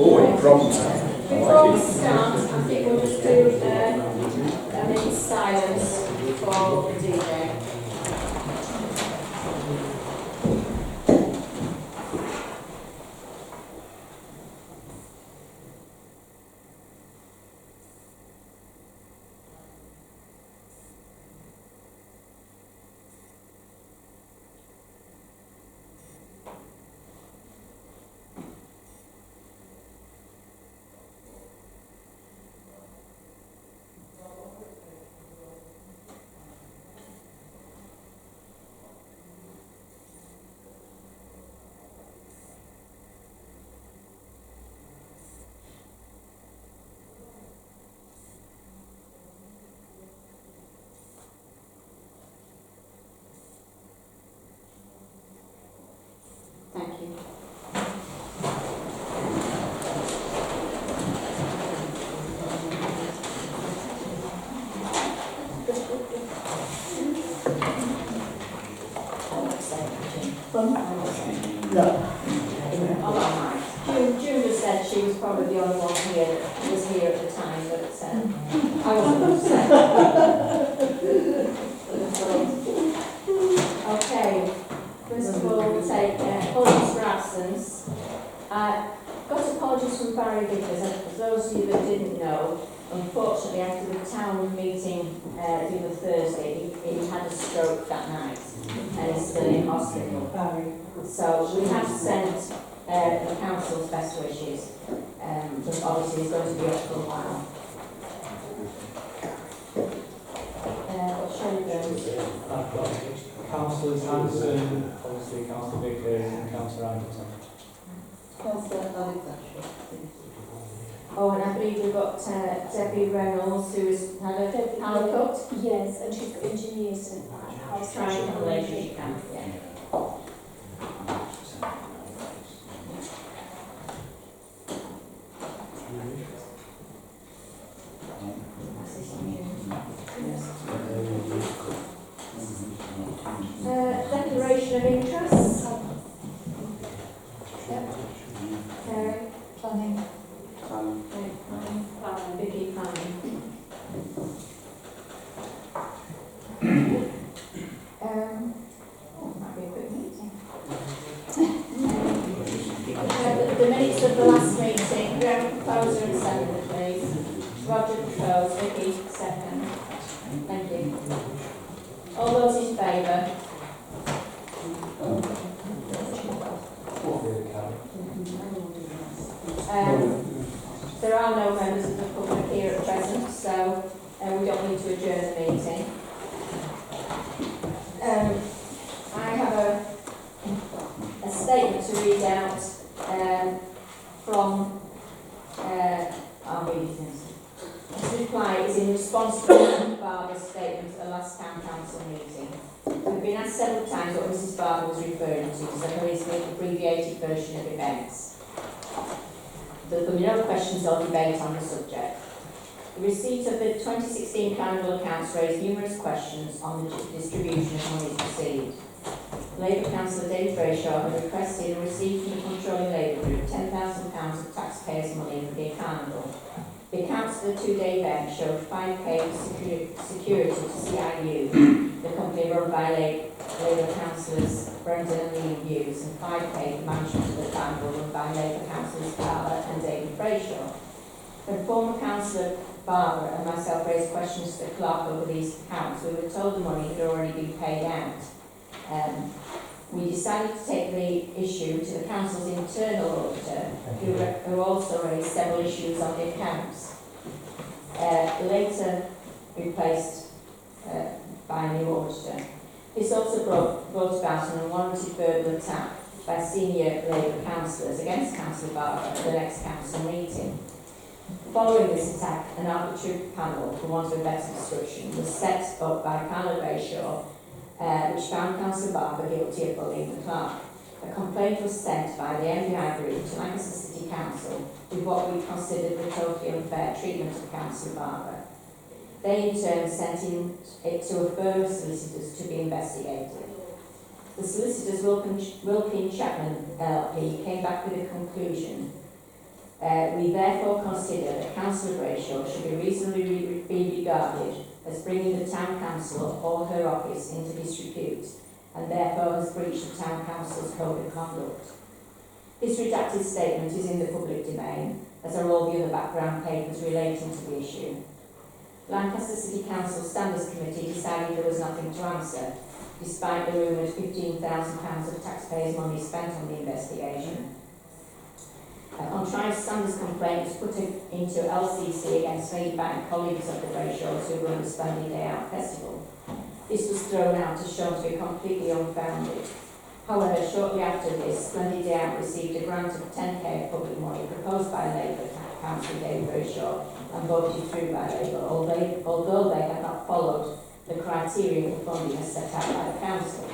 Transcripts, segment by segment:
Oh, problem time. Before we start, I think we'll just do a minute's silence for the DJ. Thank you. June just said she was probably the only one here that was here at the time, but I wasn't upset. Okay, first of all, we'll take apologies for absence. Got apologies from Barry Vickers, and for those of you that didn't know, unfortunately after the town meeting the other Thursday, he had a stroke that night and he's still in hospital. So we have sent the council's best wishes, but obviously he's going to be up for a while. What's your names? I've got Councillors Hanson, obviously Councillor Vickers and Councillor Anderson. Oh, and I believe we've got Debbie Reynolds, who's had a power cut. Yes, and she's got engineers in that. Trying to relate if she can. Yeah. Declaration of interest. Yep. Karen. Planning. Vicky planning. Might be a quick meeting. The minutes of the last meeting, Graham proposer and seconder, please. Roger proposed, Vicky second. Thank you. All those in favour? There are no members of the public here at present, so we don't need to adjourn the meeting. I have a statement to read out from our meetings. This reply is in response to Mrs. Barber's statement at the last town council meeting. We've been asked several times what Mrs. Barber was referring to, so there is an abbreviated version of events. There will be no questions or debate on the subject. The receipt of the 2016 calendar accounts raised numerous questions on the distribution of monies received. Labour Councillor David Brayshaw had requested and received from the controlling Labour Group £10,000 of taxpayers' money for the carnival. The accounts of the two-day event showed 5k security to CIU, the company run by Labour councillors Brendan and Lee Hughes, and 5k for management of the carnival run by Labour councillors Carla and David Brayshaw. When former councillor Barber and myself raised questions to the clerk over these accounts, we were told the money had already been paid out. We decided to take the issue to the council's internal auditor, who also raised several issues on the accounts. Later replaced by a new auditor. This also brought about an unwarranted verbal attack by senior Labour councillors against Councillor Barber at the next council meeting. Following this attack, an arbitrary panel, for want of a better description, was set up by Carla Brayshaw, which found Councillor Barber guilty of bullying the clerk. A complaint was sent by the MDI group to Lancaster City Council with what we considered the totally unfair treatment of Councillor Barber. They in turn sent it to a firm of solicitors to be investigated. The solicitors Wilkin Chapman LP came back with a conclusion We therefore consider that Councillor Brayshaw should be reasonably be regarded as bringing the Town Council or her office into disrepute, and therefore has breached the Town Council's code of conduct. This redacted statement is in the public domain, as are all the other background papers relating to the issue. Lancaster City Council Standards Committee decided there was nothing to answer, despite the rumoured £15,000 of taxpayers' money spent on the investigation. On trying Standards complaint was put into LCC against feedback and colleagues of the Brayshaws who run the Splendid Day Out Festival. This was thrown out as shown to be completely unfounded. However, shortly after this, Splendid Day Out received a grant of 10k of public money proposed by Labour Councillor David Brayshaw and voted through by Labour, although they had not followed the criteria for funding as set out by the Council.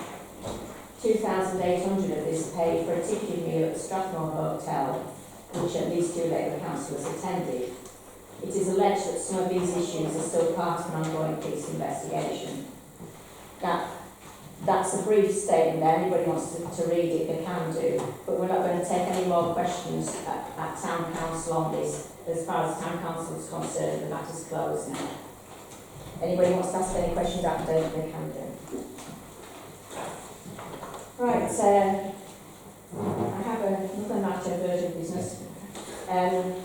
2,800 of this paid for a ticketed meal at the Strathmore Hotel, which at least 2 Labour councillors attended. It is alleged that some of these issues are still part of an ongoing police investigation. That's a brief statement there. Anybody wants to read it, they can do. But we're not going to take any more questions at Town Council on this. As far as Town Council is concerned, the matter's closed now. Anybody wants to ask any questions after they can do. Right, I have another matter of urgent business.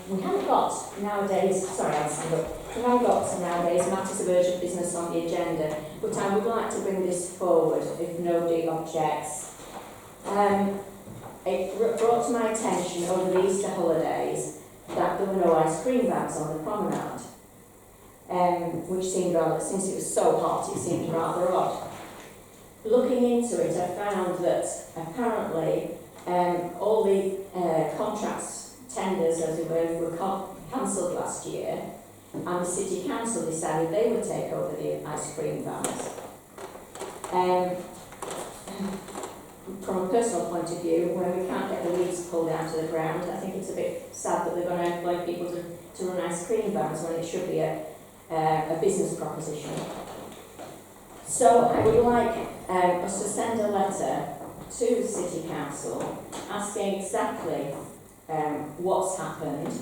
We haven't got nowadays, sorry I'll stand up, we haven't got nowadays matters of urgent business on the agenda, but I would like to bring this forward if nobody objects. It brought to my attention over the Easter holidays that there were no ice cream vans on the promenade, which seemed rather, since it was so hot, it seemed rather odd. Looking into it, I found that apparently all the contracts, tenders as it were cancelled last year, and the City Council decided they would take over the ice cream vans. From a personal point of view, when we can't get the weeds pulled out of the ground, I think it's a bit sad that they're going to employ people to run ice cream vans when it should be a business proposition. So I would like us to send a letter to the City Council asking exactly what's happened,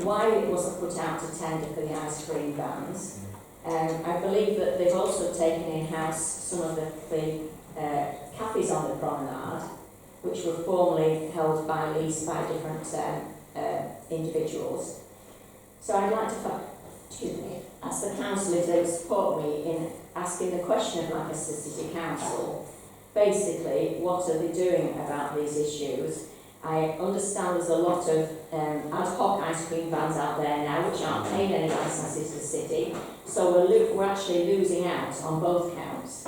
why it wasn't put out to tender for the ice cream vans. I believe that they've also taken in-house some of the cafes on the promenade, which were formerly held by lease by different individuals. So I'd like to ask the council if they would support me in asking the question of Lancaster City Council, basically, what are they doing about these issues? I understand there's a lot of ad hoc ice cream vans out there now which aren't paying any licences to the city, so we're actually losing out on both counts.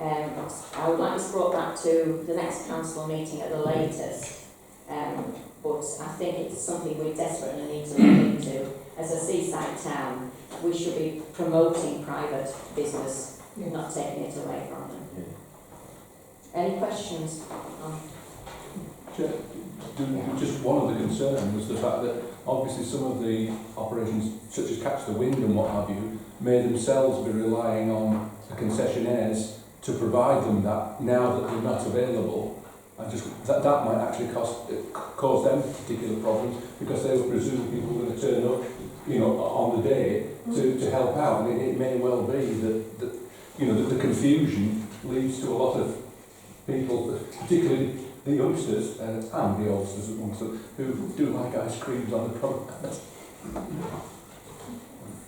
I would like this brought back to the next council meeting at the latest, but I think it's something we desperately need to look into. As a seaside town, we should be promoting private business, not taking it away from them. Yeah. Any questions? Just one of the concerns was the fact that obviously some of the operations, such as Catch the Wind and what have you, may themselves be relying on the concessionaires to provide them that now that they're not available. And just that might actually cause them particular problems, because they will presume people are going to turn up, on the day to help out. And it may well be that the confusion leads to a lot of people, particularly the youngsters and the oldsters amongst them, who do like ice creams on the promenade.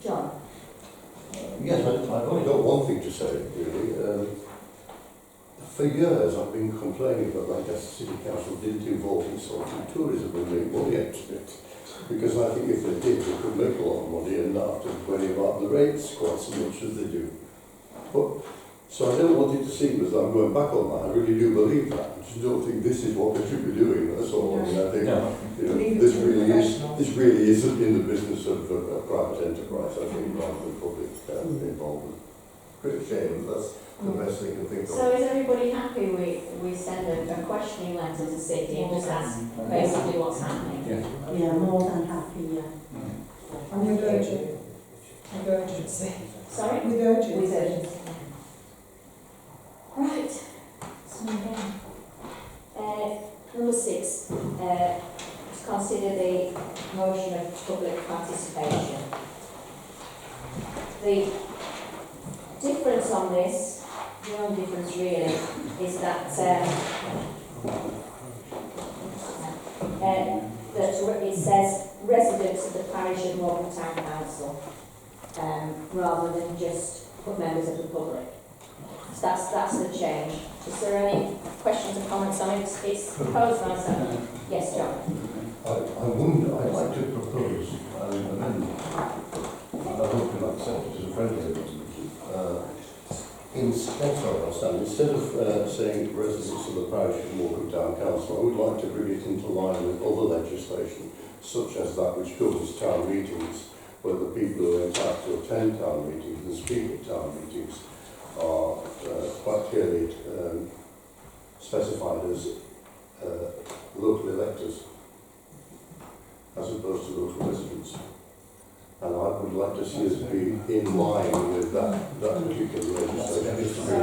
John? Yes, I've only got one thing to say, really. For years I've been complaining that Lancaster City Council didn't involve itself in tourism and make money out of it. Because I think if they did, they could make a lot of money and not have to worry about the rates quite so much as they do. But, so I don't want it to seem as though I'm going back on that. I really do believe that. I just don't think this is what they should be doing. That's all. I mean, I think this really isn't in the business of a private enterprise, I think, rather than public involvement. Pretty shame, that's the best thing to think of. So is everybody happy we send a questioning letter to City and just ask basically what's happening? Yeah, more than happy, yeah. And with urgency. With urgency. Sorry? With urgency. With urgency. Right. So again. Number 6. Just consider the motion of public participation. The difference on this, the only difference really, is that it says residents of the parish of Morecambe Town Council, rather than just members of the public. So that's the change. Is there any questions or comments on it? It's proposed by someone. Yes, John. I'd like to propose an amendment, and I hope you'll accept it as a friendly amendment. Instead of saying residents of the parish of Morecambe Town Council, I would like to bring it into line with other legislation, such as that which governs town meetings, where the people who are entitled to attend town meetings and speak at town meetings are quite clearly specified as local electors, as opposed to local residents. And I would like to see us be in line with that particular legislation, just to bring a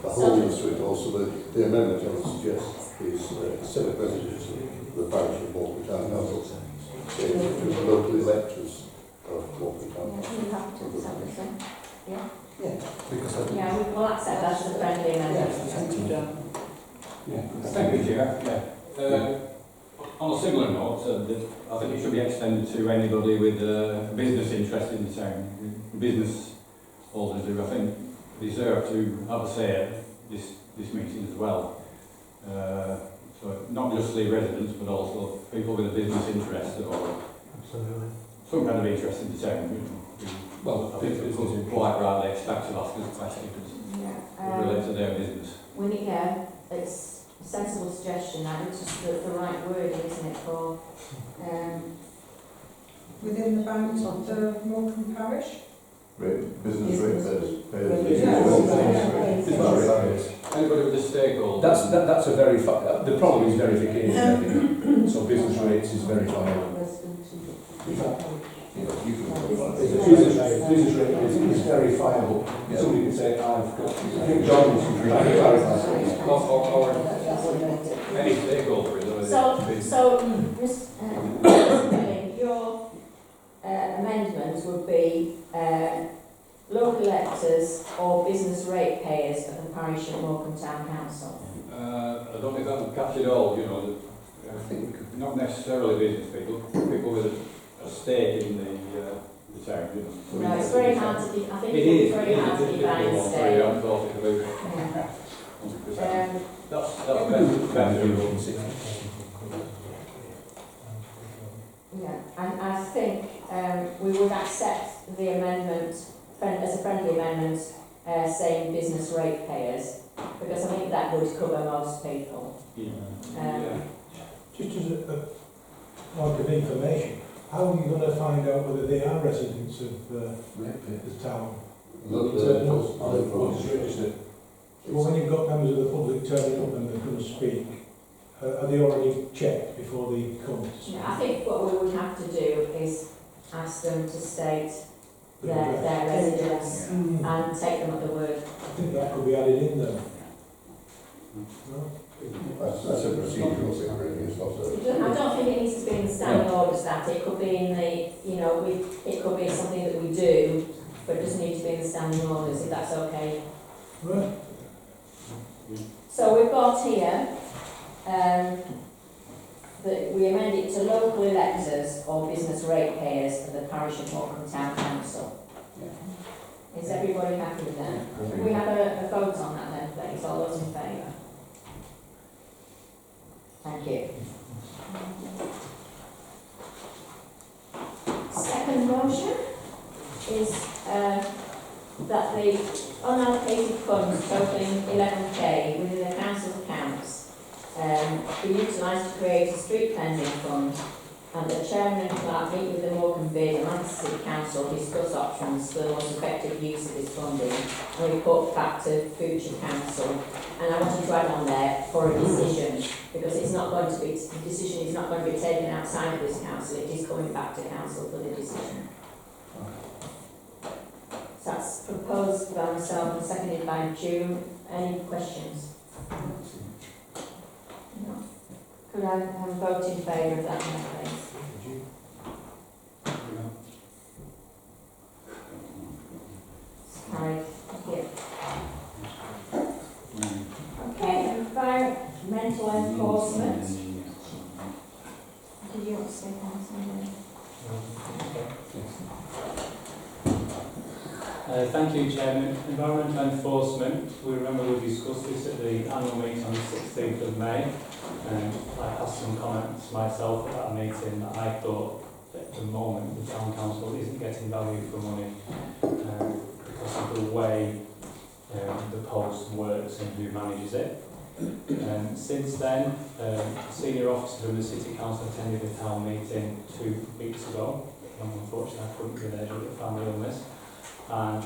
wholeness to it. Also, the amendment I would suggest is instead of residents of the parish of Morecambe Town Council, say to the local electors of Morecambe Town Council. You have to accept this then? Yeah? Because we will accept that as a friendly amendment. Thank you, Chair. On a similar note, I think it should be extended to anybody with a business interest in the town, business holders who I think deserve to have a say at this meeting as well. So not just the residents, but also people with a business interest or some kind of interest in the town. Well, I think it's quite rightly expect to ask us questions related to their business. We need, it's a sensible suggestion, that it's just the right word, isn't it, for Within the bounds of the Morecambe parish? Business Anybody with a stakeholder? That's a the problem is verification, I think. So business rates is verifiable. Business rate is verifiable. Somebody can say, I've got, I think John was trying to clarify. Or any stakeholder, really. Your amendment would be local electors or business ratepayers of the parish of Morecambe Town Council. I don't think that would catch it all, you know. I think not necessarily business people, people with a stake in the town, you know. No, it's very hard to I think it's very hard to define a stake. That's better. Yeah, and I think we would accept the amendment as a friendly amendment saying business ratepayers, because I think that would cover most people. Just as a point of information, how are you going to find out whether they are residents of the town? Well, when you've got members of the public turning up and they're going to speak, are they already checked before they come to speak? I think what we would have to do is ask them to state their residence and take them at the word. I think that could be added in there. No? That's a procedural thing, really. It's not a... I don't think it needs to be in the standing orders, that it could be in the, it could be something that we do, but it doesn't need to be in the standing orders, if that's okay. Right. So we've got here that we amend it to local electors or business ratepayers of the parish of Morecambe Town Council. Is everybody happy with that? Can we have a vote on that then, please? All those in favour? Thank you. Second motion is that the unallocated funds totaling 11k within the council accounts be utilised to create a street cleansing fund, and the chairman and clerk meet with the Morecambe Bid and Manchester City Council discuss options for the most effective use of this funding and report back to future council. And I wanted to add on there for a decision, because it's not going to be, the decision is not going to be taken outside of this council, it is coming back to council for the decision. So that's proposed by myself and seconded by June. Any questions? No. Could I have a vote in favour of that, please? Environmental enforcement. Did you want to say something? Thank you, Chairman. Environmental enforcement, we remember we discussed this at the annual meeting on the 16th of May. I passed some comments myself at that meeting that I thought at the moment the Town Council isn't getting value for money because of the way the post works and who manages it. Since then, a senior officer from the City Council attended a town meeting 2 weeks ago. Unfortunately, I couldn't be there due to family illness. And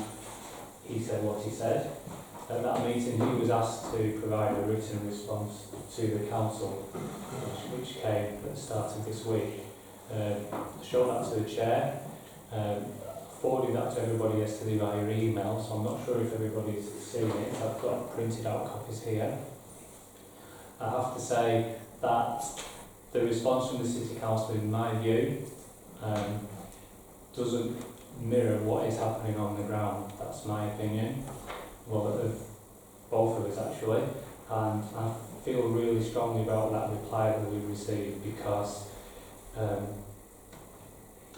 he said what he said. At that meeting, he was asked to provide a written response to the council, which came at the start of this week. Showed that to the chair, forwarded that to everybody yesterday via email, so I'm not sure if everybody's seen it. I've got printed out copies here. I have to say that the response from the City Council, in my view, doesn't mirror what is happening on the ground. That's my opinion. Well, of both of us actually. And I feel really strongly about that reply that we received because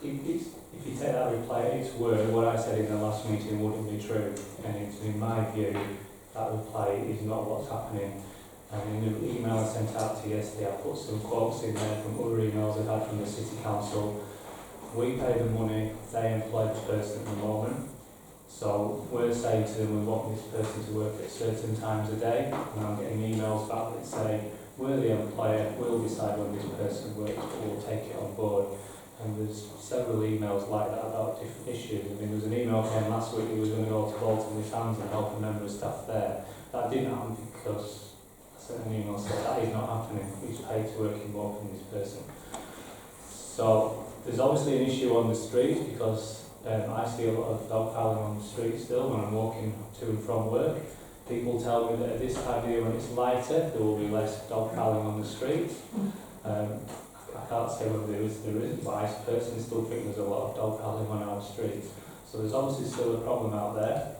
if you take that reply at its word, what I said in the last meeting wouldn't be true. And it's, in my view, that reply is not what's happening. And in the email I sent out to you yesterday, I put some quotes in there from other emails I've had from the City Council. We pay the money, they employ the person at the moment. So we're saying to them we want this person to work at certain times a day, and I'm getting emails back that say, we're the employer, we'll decide when this person works, but we'll take it on board. And there's several emails like that about different issues. I mean, there was an email came last week, he was going to go to Bolton with hands and help a member of staff there. That didn't happen because I sent an email saying that is not happening, he's paid to work in Bolton, this person. So there's obviously an issue on the street because I see a lot of dogpiling on the street still when I'm walking to and from work. People tell me that at this time of year when it's lighter, there will be less dogpiling on the street. I can't say whether there is or there isn't, but I personally still think there's a lot of dogpiling on our streets. So there's obviously still a problem out there.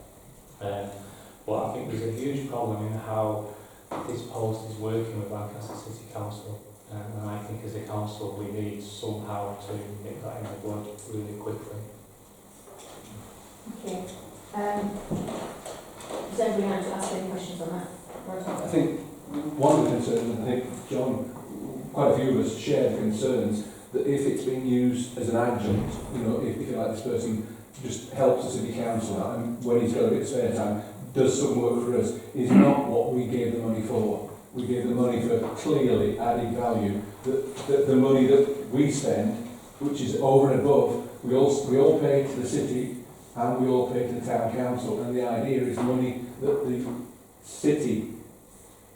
But I think there's a huge problem in how this post is working with Lancaster City Council. And I think as a council we need somehow to nip that in the bud really quickly. Okay. Does anybody want to ask any questions on that? I think one of the concerns, and I think John, quite a few of us share the concerns that if it's being used as an adjunct, you know, if you like, this person just helps the City Council out and when he's got a bit of spare time, does some work for us, is not what we gave the money for. We gave the money for clearly added value. The money that we spend, which is over and above, we all pay to the city and we all pay to the town council. And the idea is money that the city,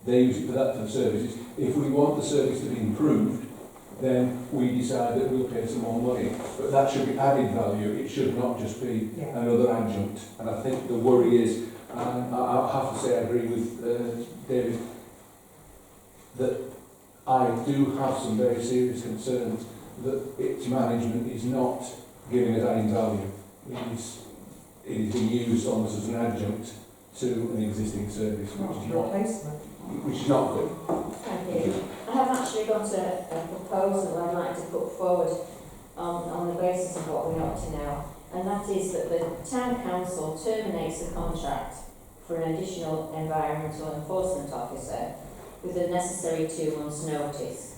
they use it for that for services. If we want the service to be improved, then we decide that we'll pay some more money. But that should be added value. It should not just be another adjunct. And I think the worry is, and I have to say I agree with David, that I do have some very serious concerns that its management is not giving us added value. It is being used almost as an adjunct to an existing service, which is not good. Thank you. I have actually got a proposal I'd like to put forward on the basis of what we're up to now, and that is that the Town Council terminates the contract for an additional environmental enforcement officer with the necessary 2 months' notice,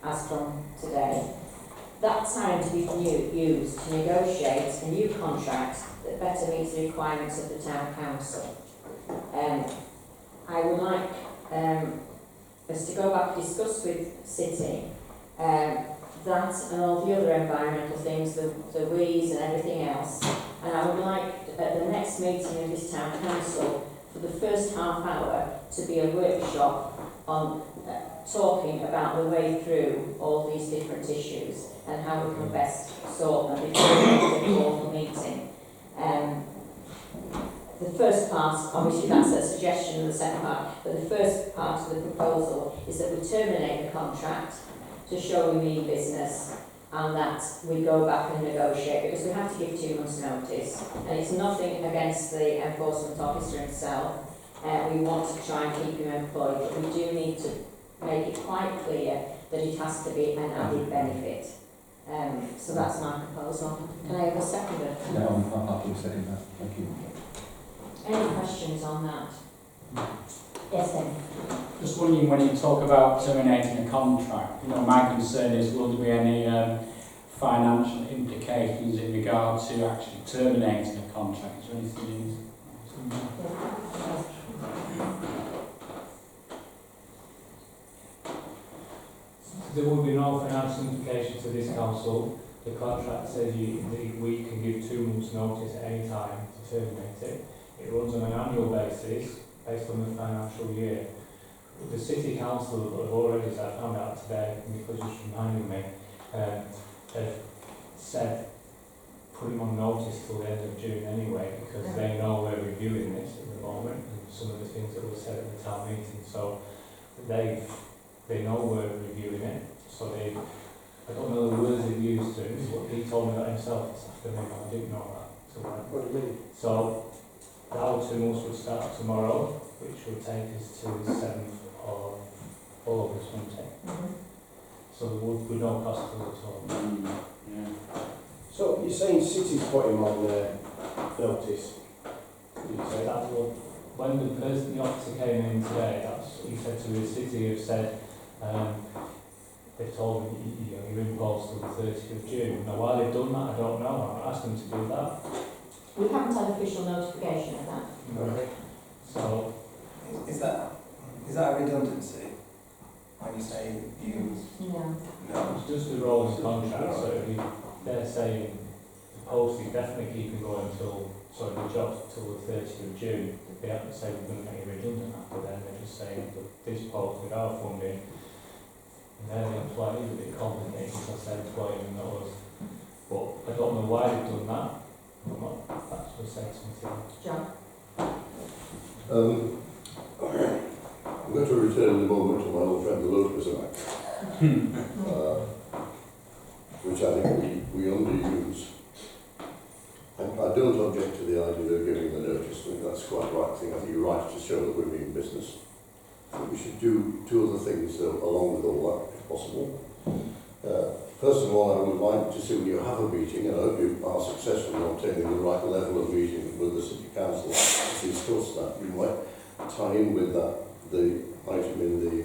as from today. That time to be used to negotiate a new contract that better meets the requirements of the Town Council. I would like us to go back and discuss with City that and all the other environmental things, the weeds and everything else. And I would like at the next meeting of this Town Council for the first half hour to be a workshop on talking about the way through all these different issues and how we can best sort them before we call the meeting. The first part, obviously that's a suggestion of the second part, but the first part of the proposal is that we terminate the contract to show we mean business and that we go back and negotiate because we have to give 2 months' notice. And it's nothing against the enforcement officer himself. We want to try and keep him employed, but we do need to make it quite clear that it has to be an added benefit. So that's my proposal. Can I have a seconder? Yeah, I'm happy to second that. Thank you. Any questions on that? Yes, then. Just wondering, when you talk about terminating a contract, my concern is, will there be any financial implications in regard to actually terminating a contract? Is there anything There will be no financial implication to this council. The contract says we can give 2 months' notice at any time to terminate it. It runs on an annual basis, based on the financial year. The City Council have already, as I found out today, because just reminding me, have said put him on notice till the end of June anyway, because they know we're reviewing this at the moment, and some of the things that were said at the town meeting. So they know we're reviewing it. So I don't know the words they've used to him, but he told me that himself this afternoon. I didn't know that. What do you mean? So our 2 months would start tomorrow, which would take us to the 7th of August, wouldn't it? So there would be no cost to us at all. So you're saying City's put him on notice? Did you say that? Well, when the person, the officer came in today, he said to the City, have said, they've told him you're in post till the 30th of June. Now why they've done that, I don't know. I've not asked them to do that. We haven't had official notification of that. Okay. So Is that a redundancy? When you say you... No. No. it's just a rolling contract, so they're saying the post is definitely keeping going the job till the 30th of June. They haven't said we're going to make it redundant after then, they're just saying that this post with our funding, and they're the employees, a bit complicated because they're employing and not us. But I don't know why they've done that. I'm not actually saying something. John? I'm going to return in a moment to my old friend the Localism Act, which I think we underuse. I don't object to the idea of giving the notice. I think that's quite the right thing. I think you're right to show that we're in business. I think we should do 2 other things along with all that, if possible. First of all, I would like to see when you have a meeting, and I hope you are successful in obtaining the right level of meeting with the City Council to discuss that. You might tie in with that the item in the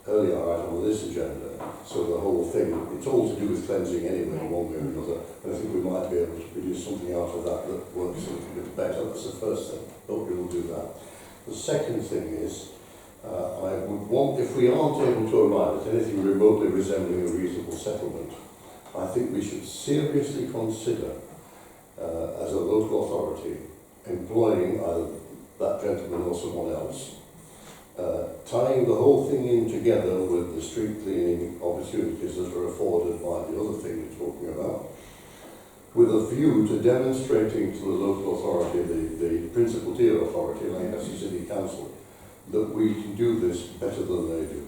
earlier item on this agenda, so the whole thing, it's all to do with cleansing anyway, one way or another, and I think we might be able to produce something out of that that works a little bit better. That's the first thing. Hope you will do that. The second thing is, I would want, if we aren't able to arrive at anything remotely resembling a reasonable settlement, I think we should seriously consider, as a local authority, employing either that gentleman or someone else, tying the whole thing in together with the street cleaning opportunities that are afforded by the other thing we're talking about, with a view to demonstrating to the local authority, the principal tier authority, Lancaster City Council, that we can do this better than they do.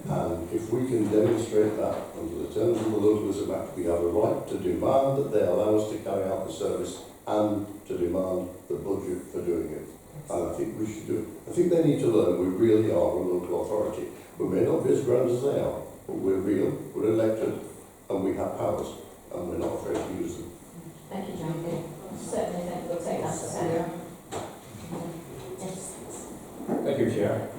And if we can demonstrate that under the terms of the Localism Act, we have a right to demand that they allow us to carry out the service and to demand the budget for doing it. And I think we should do it. I think they need to learn we really are a local authority. We may not be as grand as they are, but we're real, we're elected, and we have powers, and we're not afraid to use them. Thank you, John. Certainly think we'll take that to Sarah. Yes. Thank you, Chair.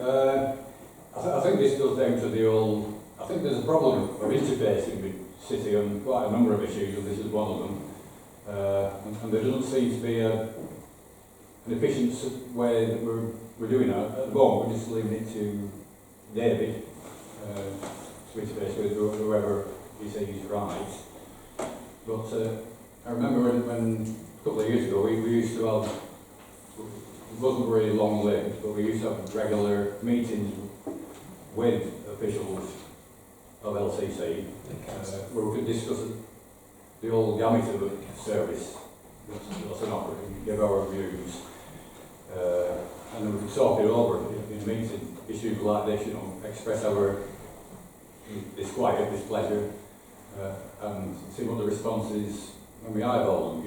I think this goes down to the old, I think there's a problem of interfacing with City on quite a number of issues, and this is one of them. And there doesn't seem to be an efficient way that we're doing that. At the moment, we're just leaving it to David to interface with whoever he says is right. But I remember when a couple of years ago we used to have, it wasn't really long-lived, but we used to have regular meetings with officials of LCC where we could discuss the whole gamut of the service that's an offer, give our views, and then we could talk it over in a meeting, issues like this, express our disquiet, displeasure, and see what the response is when we eyeball them,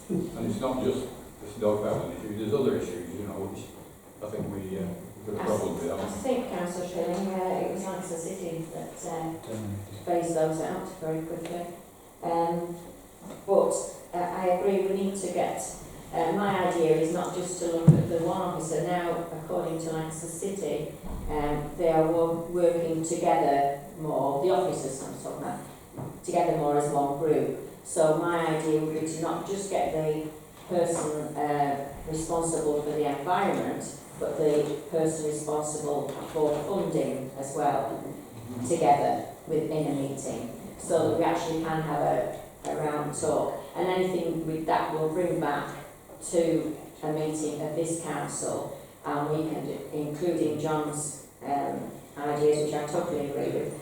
And it's not just this dog pounding issue, there's other issues you know, which I think we got a problem with I that. think, Councillor Shilling, it was Lancaster City that phased those out very quickly. But I agree, we need to get, my idea is not just to look at the one officer. Now, according to Lancaster City, they are working together more, the officers I'm talking about, together more as one group. So my idea would be to not just get the person responsible for the environment, but the person responsible for funding as well, together within a meeting, so that we actually can have a round talk. And anything with that we'll bring back to a meeting of this council, and we can, including John's ideas, which I totally agree with,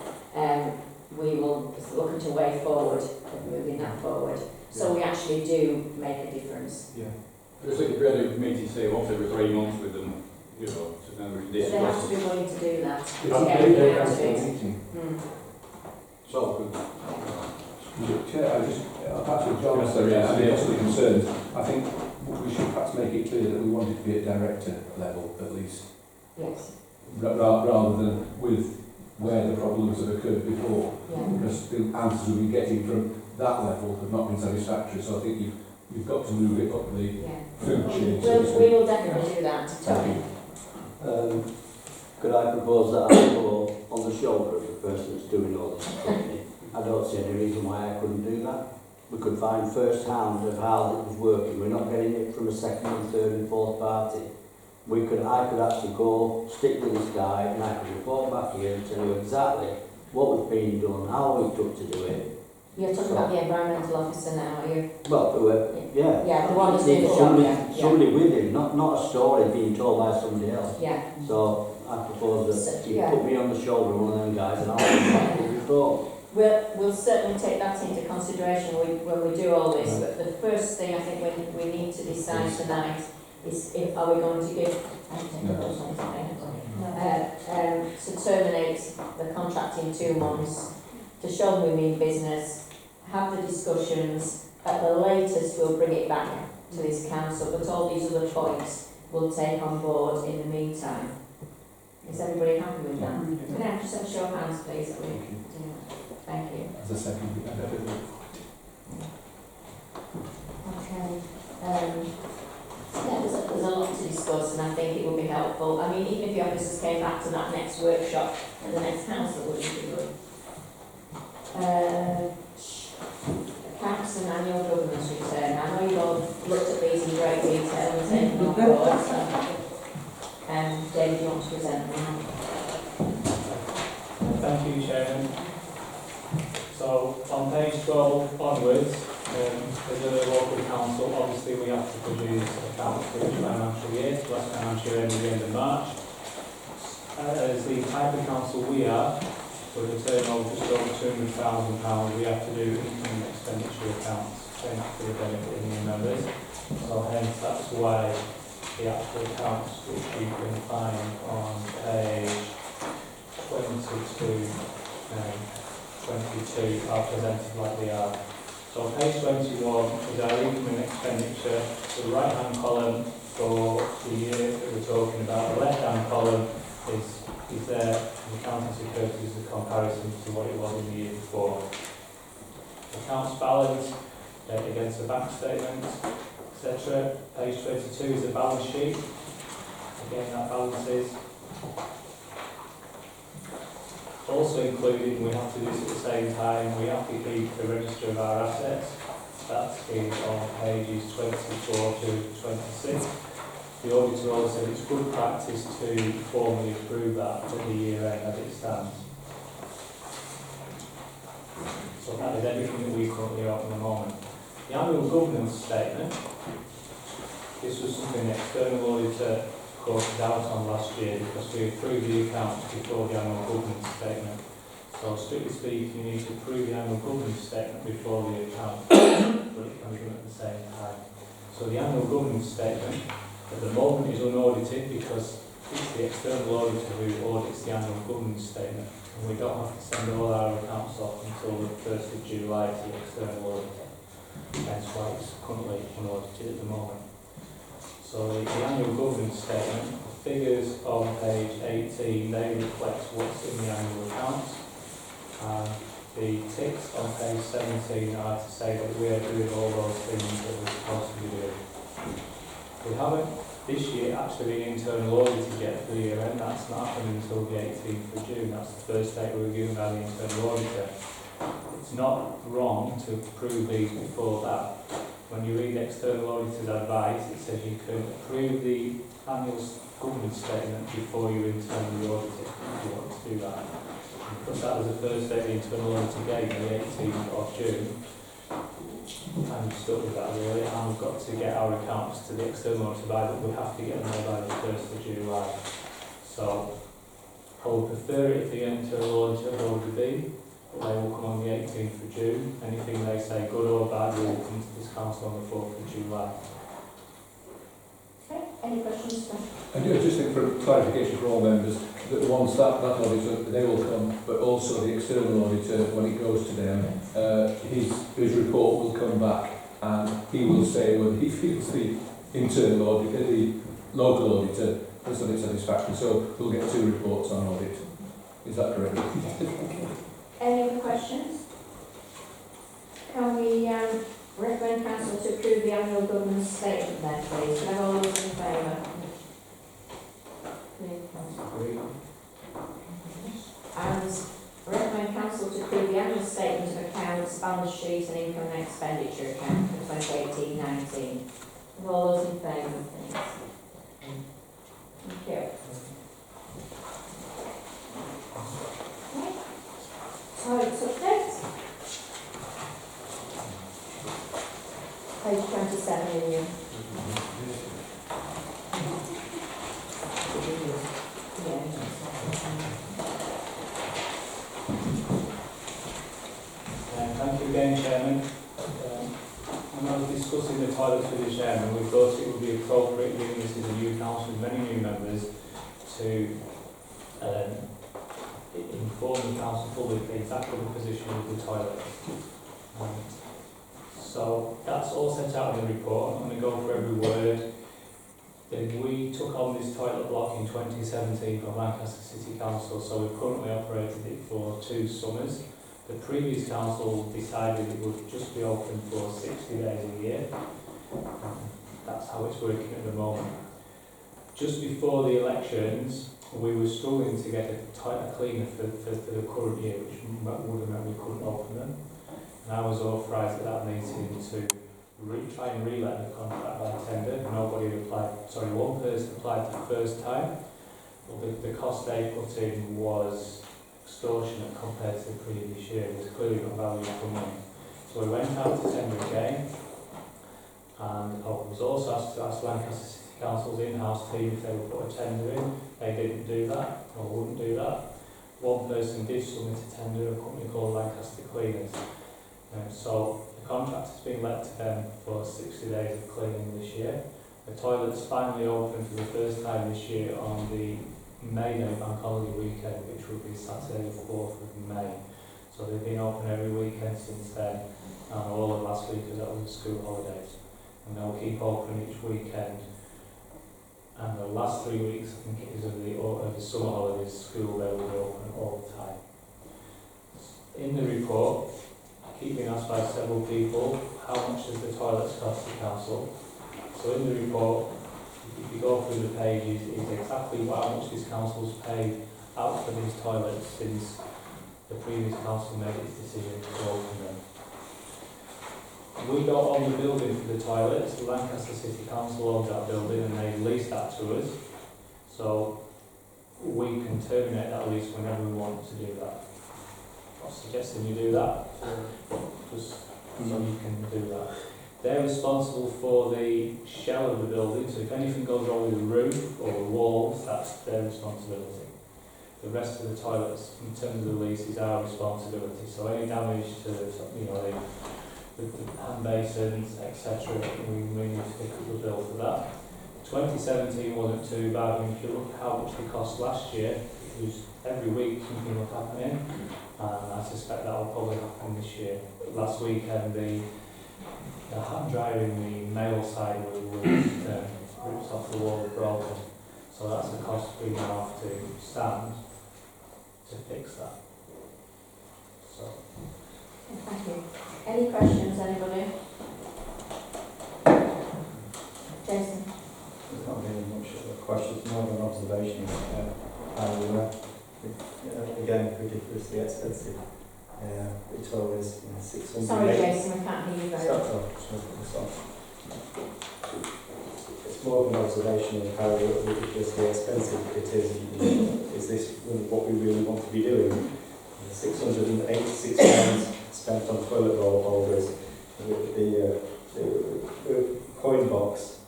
we will look at a way forward of moving that forward. So we actually do make a difference. Yeah. I just think if we had a meeting, say, once every 3 months with them, you know, to then But they have discuss. to be willing to do that, to It's get a everything day out of council it. meeting. So, Chair, I just, perhaps with John, Yes, there is. I'm absolutely concerned. I think we should perhaps make it clear that we want it to be at director level at least, Yes, rather than with where the problems have occurred before, yeah. because the answers we've been getting from that level have not been satisfactory. So I think you've got to move it up the Yeah. food chain, so to We speak. will definitely do that, Tony. Could I propose that I go on the shoulder of the person that's doing all this company? I don't see any reason why I couldn't do that. We could find first hand of how it was working. We're not getting it from a second and third and fourth party. I could actually go, stick with this guy, and I could report back here and tell you exactly what was being done, how we took to do it. You're talking about the environmental officer now, are you? Well, whoever, yeah. Yeah, the one that's doing the job, somebody, yeah. somebody with him, not a story being told by somebody else. Yeah. So I propose that you Yeah. put me on the shoulder of one of them guys and I'll back the report. We'll certainly take that into consideration when we do all this, but the first thing I think we need to decide tonight is if are we going to give to terminate the contract in 2 months, to show them we mean business, have the discussions, at the latest we'll bring it back to this council, but all these other points we'll take on board in the meantime. Is everybody happy with that? Can I just have a show of hands, please? Thank you. As a second, Okay. Yeah, there's a lot to discuss, and I think it will be helpful. I mean, even if the officers came back to that next workshop at the next council, would be good. Accounts and annual governance return. I know you've all looked at these in great detail and taken on board, so David, you want to present now? Thank you, Chairman. So, on page 12 onwards, as a local council, obviously we have to produce accounts for each financial year, so last financial year ending the end of March. As the type of council we are, with a turnover just over £200,000, we have to do income and expenditure accounts for the benefit of new members. So hence that's why the actual accounts which you can find on page 22 and 22 are presented like they are. So page 21 is our income and expenditure. The right hand column for the year that we're talking about, the left hand column is there for accountancy purposes of comparison to what it was in the year before. Accounts balance against the bank statements, etc. Page 22 is the balance sheet. Again, that balances. Also included, we have to do this at the same time, we have to keep the register of our assets. That is on pages 24 to 26. The auditor also said it's good practice to formally approve that at the year end as it stands. So that is everything that we currently have at the moment. The annual governance statement, this was something the external auditor quoted out on last year because we approved the accounts before the annual governance statement. So strictly speaking, you need to approve the annual governance statement before the account, but it can be done at the same time. So the annual governance statement at the moment is unaudited because it's the external auditor who audits the annual governance statement, and we don't have to send all our accounts off until the 1st of July to the external auditor. Hence why it's currently unaudited at the moment. So the annual governance statement, the figures on page 18, they reflect what's in the annual accounts. The ticks on page 17 are to say that we are doing all those things that we're supposed to be doing. We haven't this year actually been internal audited yet for the year end. That's not happening until the 18th of June. That's the first date we were given by the internal auditor. It's not wrong to approve these before that. When you read the external auditor's advice, it says you can approve the annual governance statement before you internally audit it, if you want to do that. Because that was the first day the internal auditor gave me, the 18th of June. I'm stuck with that really, and we've got to get our accounts to the external auditor by, but we have to get them there by the 1st of July. So I would prefer it if the internal auditor had already been, but they will come on the 18th of June. Anything they say, good or bad, will come to this council on the 4th of July. Okay, any questions? I do just think for clarification for all members, that once that auditor, they will come, but also the external auditor, when it goes to them, his report will come back and he will say whether he feels the internal auditor, the local auditor, has done it satisfactory. So we'll get 2 reports on audit. Is that correct? Any other questions? Can we recommend council to approve the annual governance statement then, please? Can I have all those in favour? And recommend council to approve the annual statement of accounts, balance sheet and income and expenditure account for 2018-19. And all those in favour, please? Thank you. Toilets update. Page 27 in you. Thank you again, Chairman. When I was discussing the toilets with the Chairman, we thought it would be appropriate, given this is a new council with many new members, to inform the council publicly exactly the position of the toilets. So that's all set out in the report. I'm going to go for every word. We took on this toilet block in 2017 from Lancaster City Council, so we've currently operated it for 2 summers. The previous council decided it would just be open for 60 days a year. That's how it's working at the moment. Just before the elections, we were struggling to get a cleaner for the current year, which would have meant we couldn't open them. And I was authorised at that meeting to try and relet the contract by tender. Nobody applied, one person applied the first time, but the cost they put in was extortionate compared to the previous year. It was clearly not value for money. So we went out to tender again, and I was also asked to ask Lancaster City Council's in-house team if they would put a tender in. They didn't do that, or wouldn't do that. One person did submit a tender, a company called Lancaster Cleaners. So the contract has been let to them for 60 days of cleaning this year. The toilets finally opened for the first time this year on the May Day bank holiday weekend, which will be Saturday the 4th of May. So they've been open every weekend since then, and all of last week as that was school holidays. And they'll keep open each weekend. And the last 3 weeks, I think it is of the summer holidays, school they will be open all the time. In the report, I keep being asked by several people, how much does the toilets cost the council? So in the report, if you go through the pages, it's exactly how much this council's paid out for these toilets since the previous council made its decision to open them. We got on the building for the toilets. The Lancaster City Council owns that building and they leased that to us. So we can terminate that lease whenever we want to do that. I'm suggesting you do that, just so you can do that. They're responsible for the shell of the building, so if anything goes wrong with the roof or the walls, that's their responsibility. The rest of the toilets, in terms of the lease, is our responsibility. So any damage to the hand basins, etc., we need to pick up the bill for that. 2017 wasn't too bad. If you look at how much they cost last year, it was every week something was happening, and I suspect that will probably happen this year. Last weekend, the hand dryer in the male side was roof's off the wall broken. So that's a cost we now have to stand to fix that. So, Thank you. Any questions, anybody? Jason? There's not really much of a question, it's more of an observation. Again, ridiculously expensive. It's always 600. Sorry, Jason, we can't hear you very well. It's more of an observation of how ridiculously expensive it is. Is this what we really want to be doing? £686 spent on toilet roll holders, the coin box,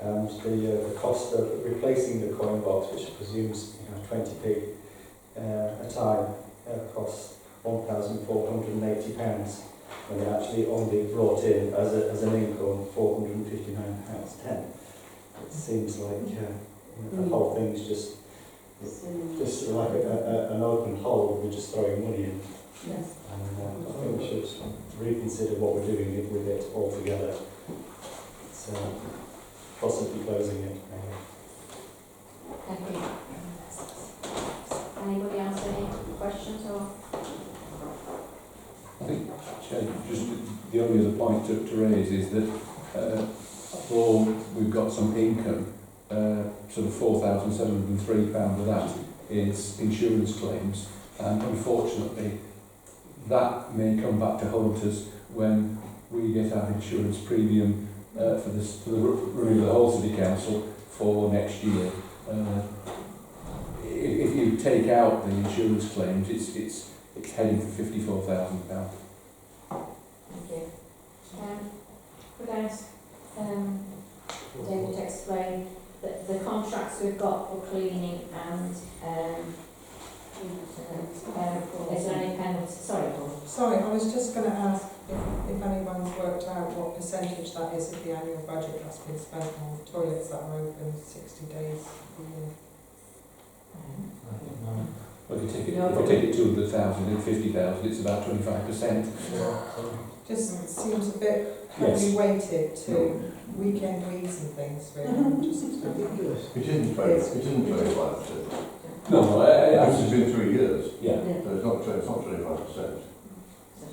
and the cost of replacing the coin box, which presumes 20p a time, costs £1,480, when they actually only brought in as an income £459.10. It seems like the whole thing's just like an open hole. We're just throwing money in. Yes. And I think we should reconsider what we're doing with it altogether. So possibly closing it. Thank you. Anybody else, any questions or? I think, Chair, just the only other point to raise is that although we've got some income, sort of £4,703 of that is insurance claims, and unfortunately that may come back to haunt us when we get our insurance premium for the running of the whole City Council for next year. If you take out the insurance claims, it's heading for £54,000. Thank you. Could David explain the contracts we've got for cleaning and is there any penalty? Sorry, Paul. Sorry, I was just going to ask if anyone's worked out what percentage that is of the annual budget that's been spent on toilets that are open 60 days a year. Well, if you take it 200,000 and 50,000, it's about 25%. Just seems a bit heavily weighted to weekend weeks and things, really. Just ridiculous. It isn't 25%. No, This has been 3 years. Yeah. So it's not 25%.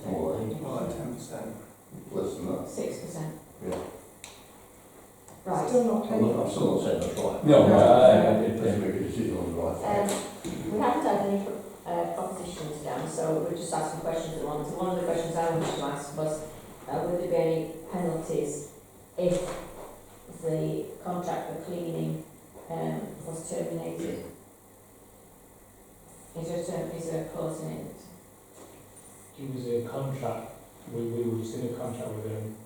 More like 10%. less than that. 6%. Yeah. Right. Still not paid. I'm still not saying that's right. No, Let's make a decision on the right thing. We haven't had any propositions down, so we're just asking questions at once. One of the questions I wanted to ask was, would there be any penalties if the contract for cleaning was terminated? Is there a clause in it? it was a contract, we were just in a contract with them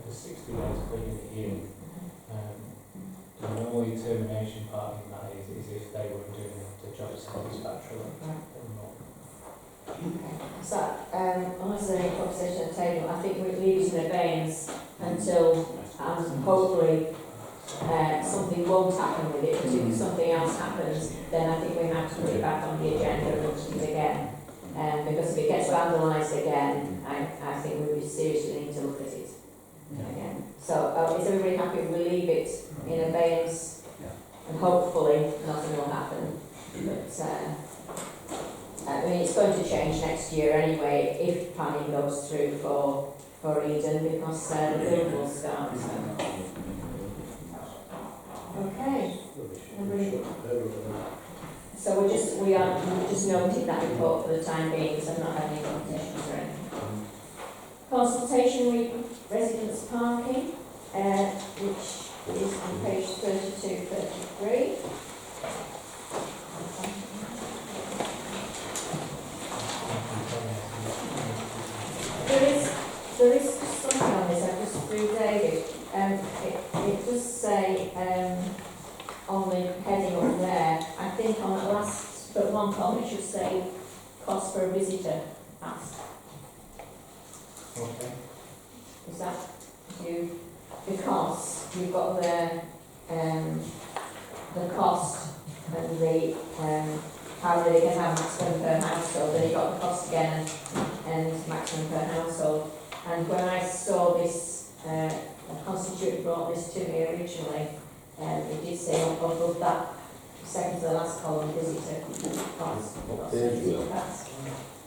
for 60 days cleaning a year. The only termination part in that is if they were doing the job satisfactorily. So, unless there's any proposition at the table, I think we're leaving in abeyance until hopefully something won't happen with it, because if something else happens, then I think we have to put it back on the agenda and look at it again. Because if it gets vandalised again, I think we would seriously need to look at it again. So, is everybody happy if we leave it in abeyance and hopefully nothing will happen? But, I mean, it's going to change next year anyway if planning goes through for Eden, because the build will start. Okay. So we are just noting that report for the time being, because I've not had any conversations or anything. Consultation with residence parking, which is on page 32-33. There is something on this, I've just through David. It does say on the heading up there, I think on the last but one column it should say cost per visitor asked. Okay. Is that you? Because you've got the cost and the how they can have maximum per household, then you've got the cost again and maximum per household. And when I saw this constituent brought this to me originally, it did say above that, second to the last column, visitor cost. What page was it? That's-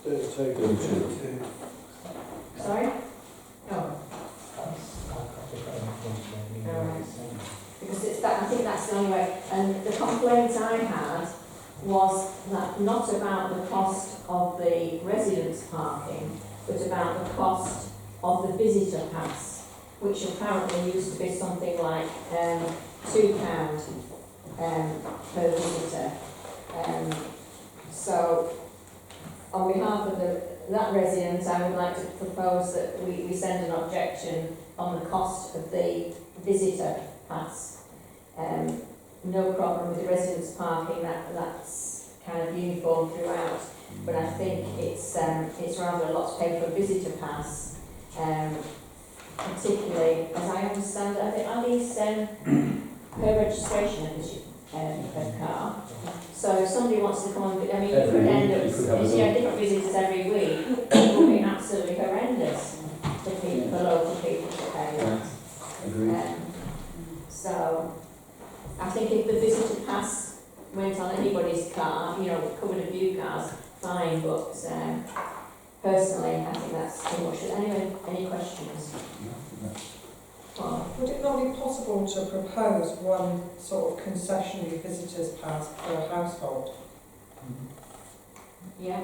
32. Sorry? No. Because it's that, I think that's the only way. And the complaint I had was that not about the cost of the residence parking, but about the cost of the visitor pass, which apparently used to be something like £2 per visitor. So, on behalf of that resident, I would like to propose that we send an objection on the cost of the visitor pass. No problem with the residence parking, that's kind of uniform throughout, but I think it's rather a lot to pay for a visitor pass, particularly, as I understand it, are these per registration of a car? So if somebody wants to come on, I mean, Every you could week end you up, could have if you have different visitors every week, it would be absolutely horrendous for people, for local people to pay that. Agreed. So, I think if the visitor pass went on anybody's car, you know, covered a few cars, fine, but personally, I think that's too much. Anyway, any questions? Well, Would it not be possible to propose one sort of concessionary visitors pass per household? yeah,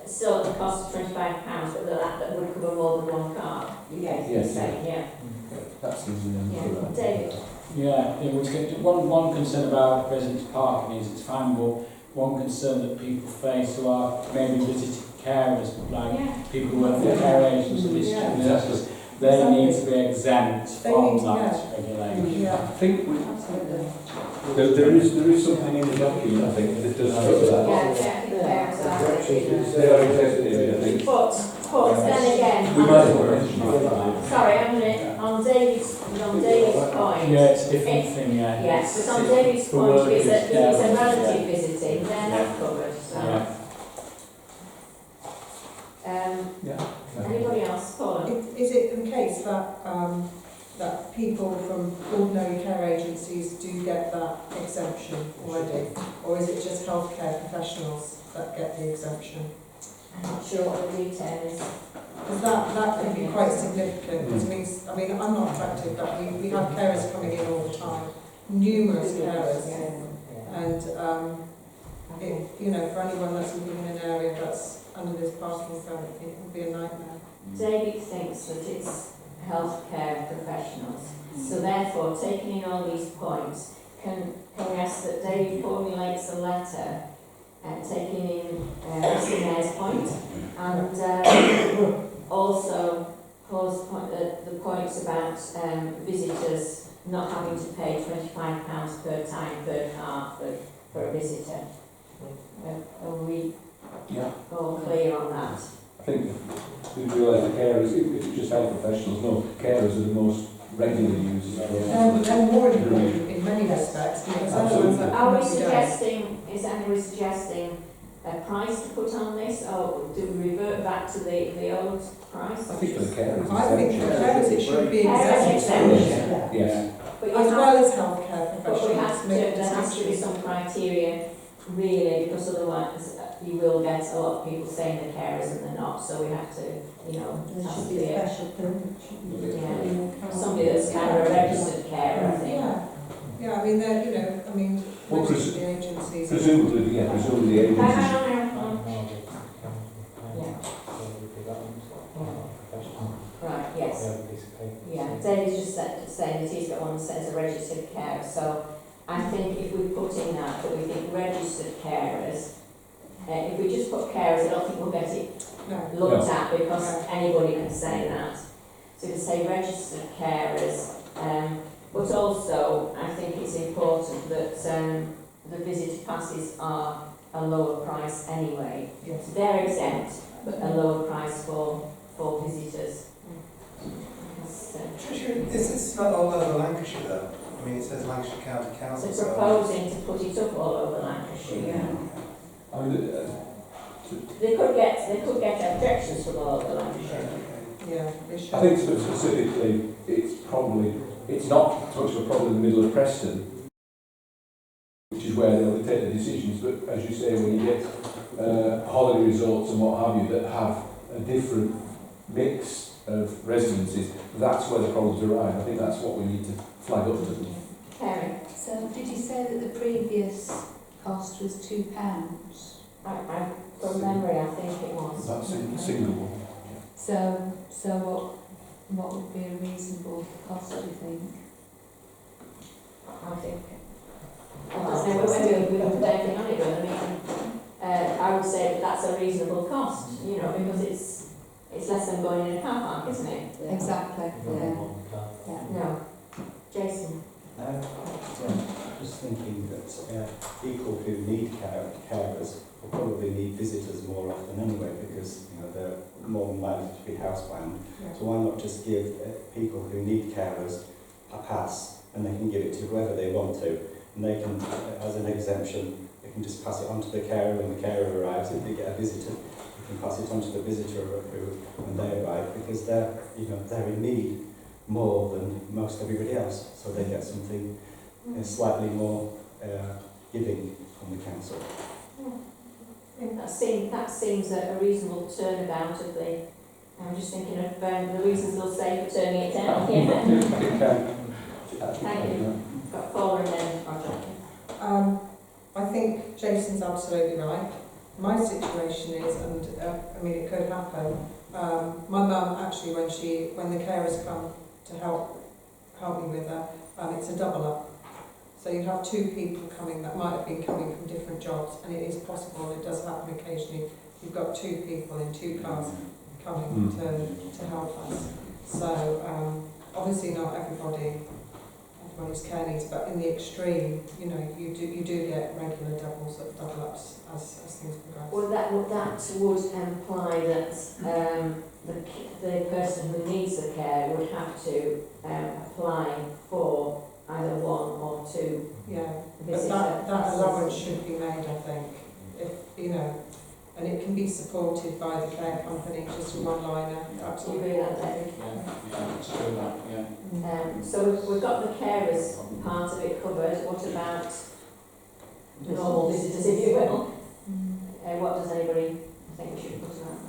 still at the cost of £25, but that would cover more than one car. Yes. Yeah. That's easy. Yeah. David? Yeah, it was one concern about residence parking is it's fine, but one concern that people face who are maybe visiting carers, like Yeah. people who work for care agents and district nurses, they need to be exempt from that regulation. Yeah. I think there is something in the document, I think, that does cover that. Yeah, carers are. They are exempted, I think. But then again, We might as well mention it. sorry, I'm gonna, on David's point. Yeah, it's a different thing, yeah. Yes, but on David's For point, workers, if it's a carers, relative visiting, they're not covered, so. Yeah. Anybody else? Paula? Is it the case that that people from ordinary care agencies do get that exemption already? Or is it just healthcare professionals that get the exemption? I'm not sure what the detail is. Because that can be quite significant. Because I mean, I'm not attractive, but we have carers coming in all the time, numerous carers. And, you know, for anyone that's living in an area that's under this parking permit, it would be a nightmare. David thinks that it's healthcare professionals. So therefore, taking in all these points, can we ask that David formulates a letter taking in Mr Mayor's point and also the points about visitors not having to pay £25 per time per car for a visitor. Are we all clear on that? I think we realise the carers, if it's just health professionals, no, carers are the most regular users. They're more important in many respects because other ones that Are we come suggesting, is anybody suggesting a price to put on this, or do we revert back to the old price? I think for the carers, I think for carers it should be Carers exempt. exemption. yes. But you As have- well as healthcare But we have professionals. to, make there has to be decisions. some criteria, really, because otherwise you will get a lot of people saying they're carers and they're not, so we have to, you know, There have should to be be a special permit. shouldn't there? Yeah. somebody that's kind of a registered carer, I think. Yeah, I mean, they're, you know, I mean, Well, most of the agencies. Presumably the agencies. Hang on. Right, yes. Yeah, David's just saying that he's got one that says a registered carer, so I think if we put in that we think registered carers, if we just put carers, I don't think we'll get it No. looked at because anybody can say that. So we say registered carers, but also I think it's important that the visitor passes are a lower price anyway. Yes. They're exempt, but a lower price for visitors. Is this not all over Lancashire though? I mean, it says Lancashire County Council. So proposing to put it up all over Lancashire, yeah. I mean, They could get objections from all over Lancashire. Yeah, we should. I think specifically, it's not so much of a problem in the middle of Preston, which is where they'll take the decisions, but as you say, when you get holiday resorts and what have you that have a different mix of residences, that's where the problems arise. I think that's what we need to flag up to them. Karen, So did you say that the previous cost was £2? from memory, I think it was. That's a single one. So what would be a reasonable cost, do you think? I think. I don't know whether we can put anything on it, but I mean, I would say that that's a reasonable cost, you know, because it's less than going in a car park, isn't it? Exactly, yeah. No. Jason? Just thinking that people who need carers will probably need visitors more often anyway, because they're more than likely to be housebound. Yeah. So why not just give people who need carers a pass, and they can give it to whoever they want to, and they can, as an exemption, they can just pass it on to the carer when the carer arrives. If they get a visitor, they can pass it on to the visitor when they arrive, because they're in need more than most everybody else, so they get something slightly more giving from the council. That seems a reasonable turnabout of the. I'm just thinking of the reasons they'll say for turning it down. Thank you. Got Paul and then Roger. I think Jason's absolutely right. My situation is, and I mean it could happen. My mum actually, when the carers come to help me with her, it's a double up. So you have two people coming that might have been coming from different jobs, and it is possible, it does happen occasionally, you've got two people in two cars coming to help us. So obviously not everybody's care needs, but in the extreme, you do get regular double ups as things progress. Well, that would imply that the person who needs the care would have to apply for either one or two. Yeah, but visits. that allowance should be made, I think, and it can be supported by the care company, just a one-liner. Absolutely. You agree with that, David? Yeah, it's true that, yeah. So we've got the carers part of it covered. What about the normal visitors, if you will? What does anybody think we should put around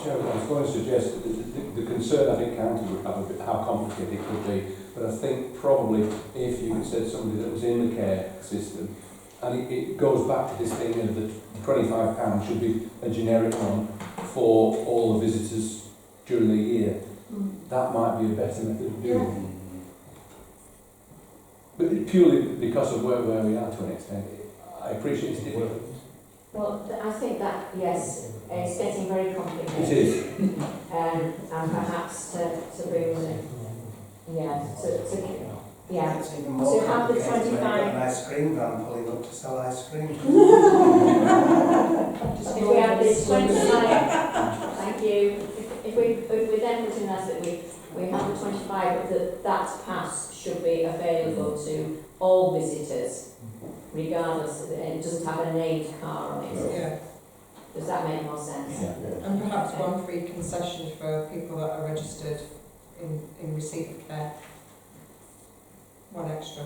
Chairman, I was going to suggest that the concern I think council would have a bit how complicated it could be, but I think probably if you had said somebody that was in the care system, and it goes back to this thing of the £25 should be a generic one for all the visitors during the year. That might be a better method of doing it. But purely because of where we are to an extent, I appreciate it's difficult. Well, I think that, yes, it's getting very complicated. It is. And perhaps to bring It's even more to have the complicated when you've got 25. an ice cream van pulling up to sell ice cream. If we have this 25, thank you. If we then put in that we have the 25, but that pass should be available to all visitors, regardless, it doesn't have a named car on it. Yeah. Does that make more sense? Yeah. And perhaps one free concession for people that are registered in receipt of care. One extra.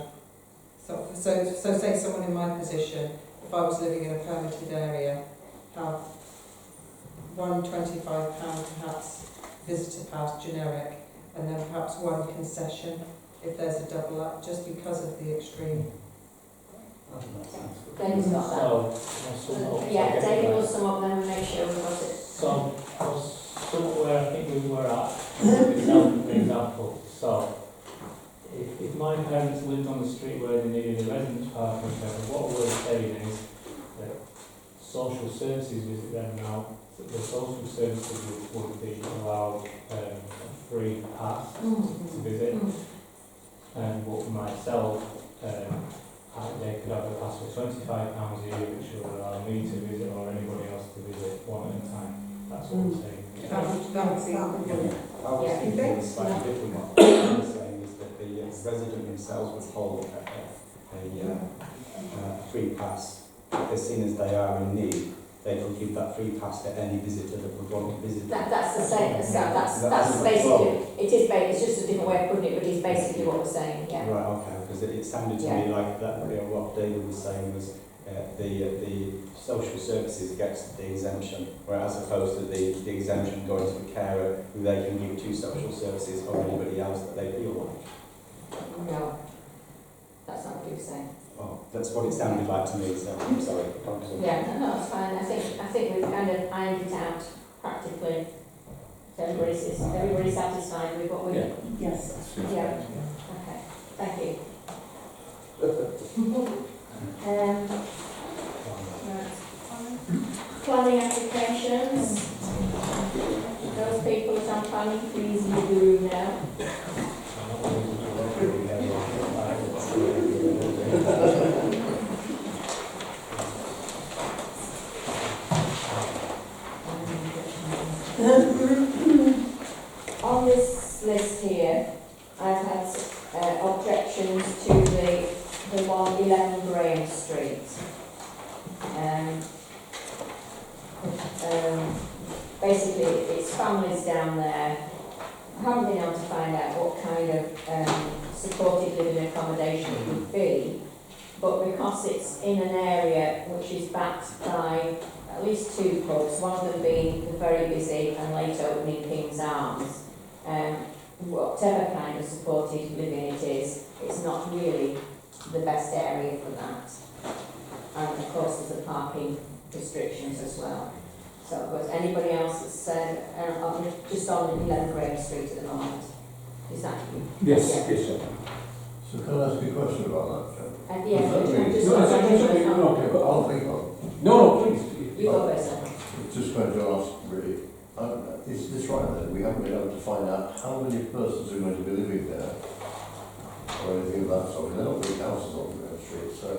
So say someone in my position, if I was living in a permitted area, have one £25 perhaps visitor pass generic, and then perhaps one concession if there's a double up, just because of the extreme. David's got that. Yeah, David will sum up, then we'll make sure we've got it. So, where I think we were at, for example, so, if my parents lived on the street where they needed a residence park, what we're saying is that social services visit them now, that the social services would be allowed a free pass to visit, and what myself, they could have a pass for £25 a year, which would allow me to visit or anybody else to visit one at a time. That's what I'm saying. That would be I was thinking slightly different. What I'm saying is that the resident themselves would hold a free pass. As soon as they are in need, they could give that free pass to any visitor that would want to visit. That's the same, that's Well, basically, it's just a different way of putting it, but it's basically what we're saying, yeah. Right, okay, because it sounded to me like that, what David was saying was the social services gets the exemption, whereas opposed to the exemption going to a carer who they can give to social services or anybody else that they feel like. No, that's not what you're saying. Well, that's what it sounded like to me, so I'm sorry. Yeah, no, it's fine. I think we've kind of ironed it out practically. So everybody's satisfied with what we. Yeah. Yes. Yeah. Okay. Thank you. Right. Planning applications. Those people that are planning, please leave the room now. On this list here, I've had objections to the 111 Graham Street. Basically, it's families down there. I haven't been able to find out what kind of supported living accommodation it would be, but because it's in an area which is backed by at least two pubs, one of them being the very busy and late opening King's Arms, whatever kind of supported living it is, it's not really the best area for that. And of course there's the parking restrictions as well. So, was anybody else that's just on 11 Graham Street at the moment? Is that you? Yes, Yeah. yes, sir. So can I ask you a question about that, Yeah, No, just okay, but I'll think on. no, please. you go first then. Just going to ask, really, is this right then? We haven't been able to find out how many persons are going to be living there, or anything of that sort. They're not big houses on the street, so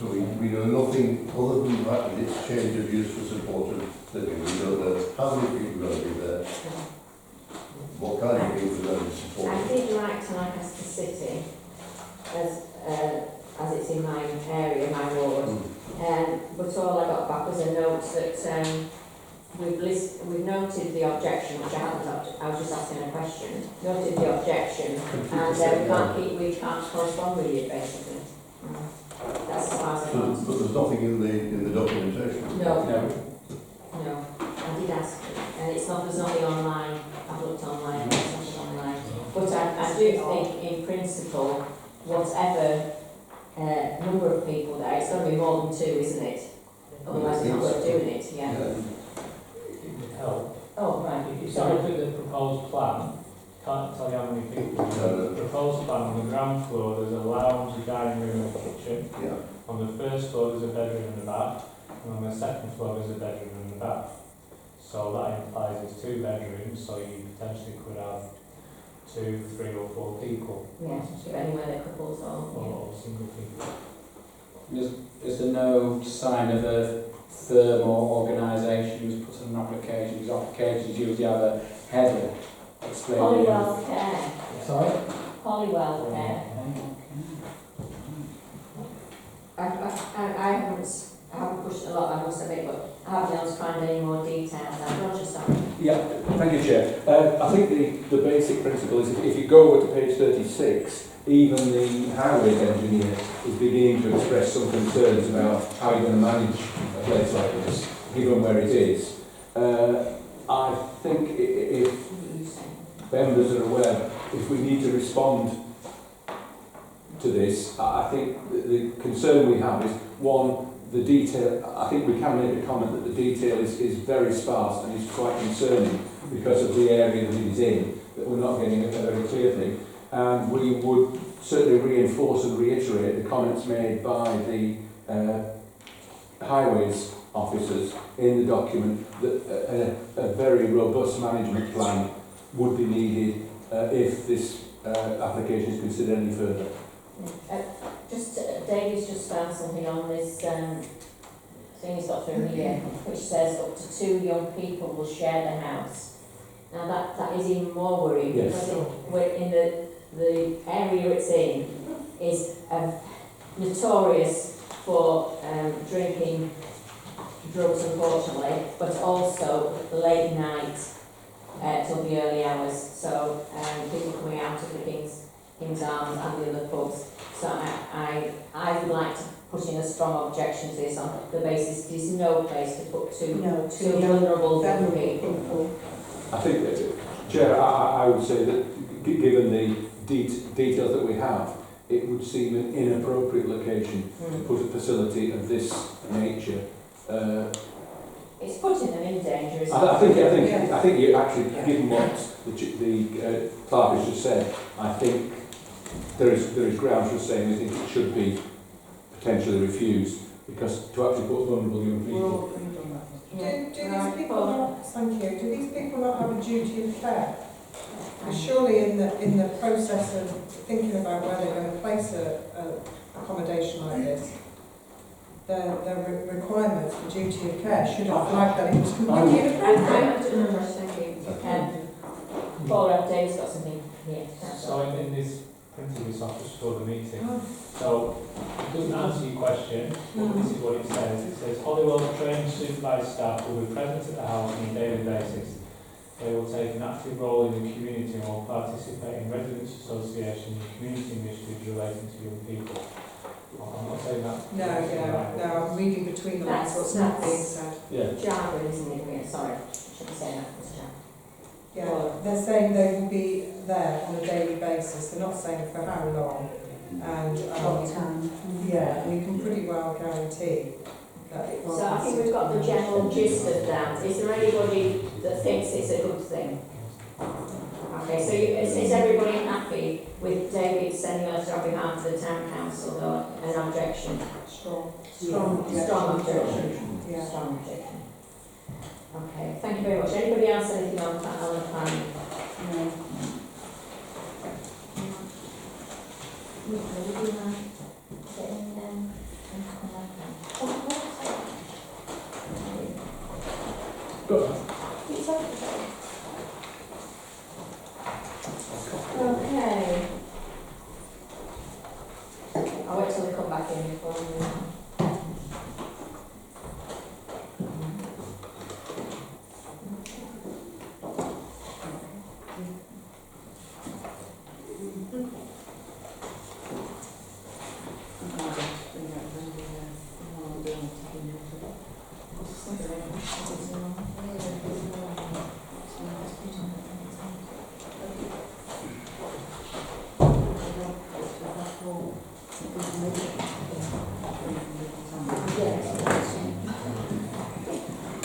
we know nothing other than the fact that it's change of use for supported living. We don't know how many people are going to be there, what kind of people are going to be I supported. did like Lancaster City as it's in my area, my ward. But all I got back was a note that we've noted the objection, which I haven't. I was just asking a question. Noted the objection, and we can't correspond with it basically. That's as far as I know. But there's nothing in the documentation. No. I did ask, and there's nothing online. I've looked online, there's nothing online. But I do think, in principle, whatever number of people there, it's going to be more than two, isn't it? Otherwise, it's not worth doing it. Yeah. It would help. Oh, right. If you look at the proposed plan, can't tell you how many people. The proposed plan, on the ground floor, there's a lounge, a dining room, and a kitchen. Yeah. On the first floor, there's a bedroom and a bath. And on the second floor, there's a bedroom and a bath. So that implies it's 2 bedrooms, so you potentially could have 2, 3 or 4 people. Yes, depending where they're couples Or single people. Is there no sign of a firm or organisation who's put in an application? Because applications usually have a header explaining. Holywell Care. Sorry? Holywell Care. I haven't pushed a lot, I must admit, but I haven't been able to find any more details. I'm not just on. Yeah, thank you, Chair. I think the basic principle is if you go over to page 36, even the highways engineer is beginning to express some concerns about how you're going to manage a place like this, given where it is. I think if members are aware, if we need to respond to this, I think the concern we have is, one, the detail. I think we can make a comment that the detail is very sparse and is quite concerning because of the area that it is in, that we're not getting a very clear thing. And we would certainly reinforce and reiterate the comments made by the highways officers in the document that a very robust management plan would be needed if this application is considered any further. David's just found something on this thing he's got through here, which says up to 2 young people will share the house. Now that is even more worrying, Yes. because we're in the area it's in is notorious for drinking drugs, unfortunately, but also late night till the early hours. So people coming out of the King's Arms and the other pubs. So I would like to put in a strong objection to this on the basis there's no place to put two vulnerable people. I think, Chair, I would say that given the details that we have, it would seem an inappropriate location to put a facility of this nature. It's putting them in danger, isn't it? I think you actually, given what the clerk has just said, I think there is grounds for saying we think it should be potentially refused, because to actually put vulnerable young people. Do these people not, thank you, do these people not have a duty of care? Because surely in the process of thinking about where they're going to place a accommodation like this, the requirements for duty of care should have flagged that it was completely inappropriate. Thank you. Paul, Dave's got something here. So in this printing this off just before the meeting, so it doesn't answer your question, but this is what it says. It says Holywell trained supervised staff will be present at the house on a daily basis. They will take an active role in the community and will participate in residents' association and community initiatives relating to young people. I'm not saying that. No, I'm reading between the lines what's not being said. Jargon, isn't it? Sorry, I shouldn't say that. Yeah, they're saying they will be there on a daily basis. They're not saying for how long. And What time? yeah, and you can pretty well guarantee that it will. So I think we've got the general gist of that. Is there anybody that thinks it's a good thing? Okay, so is everybody happy with David sending a letter on behalf of the town council or an objection? Strong objection. Yeah. Strong objection. Okay, thank you very much. Anybody else anything on planning? No. Okay. I'll wait till they come back in before we move on.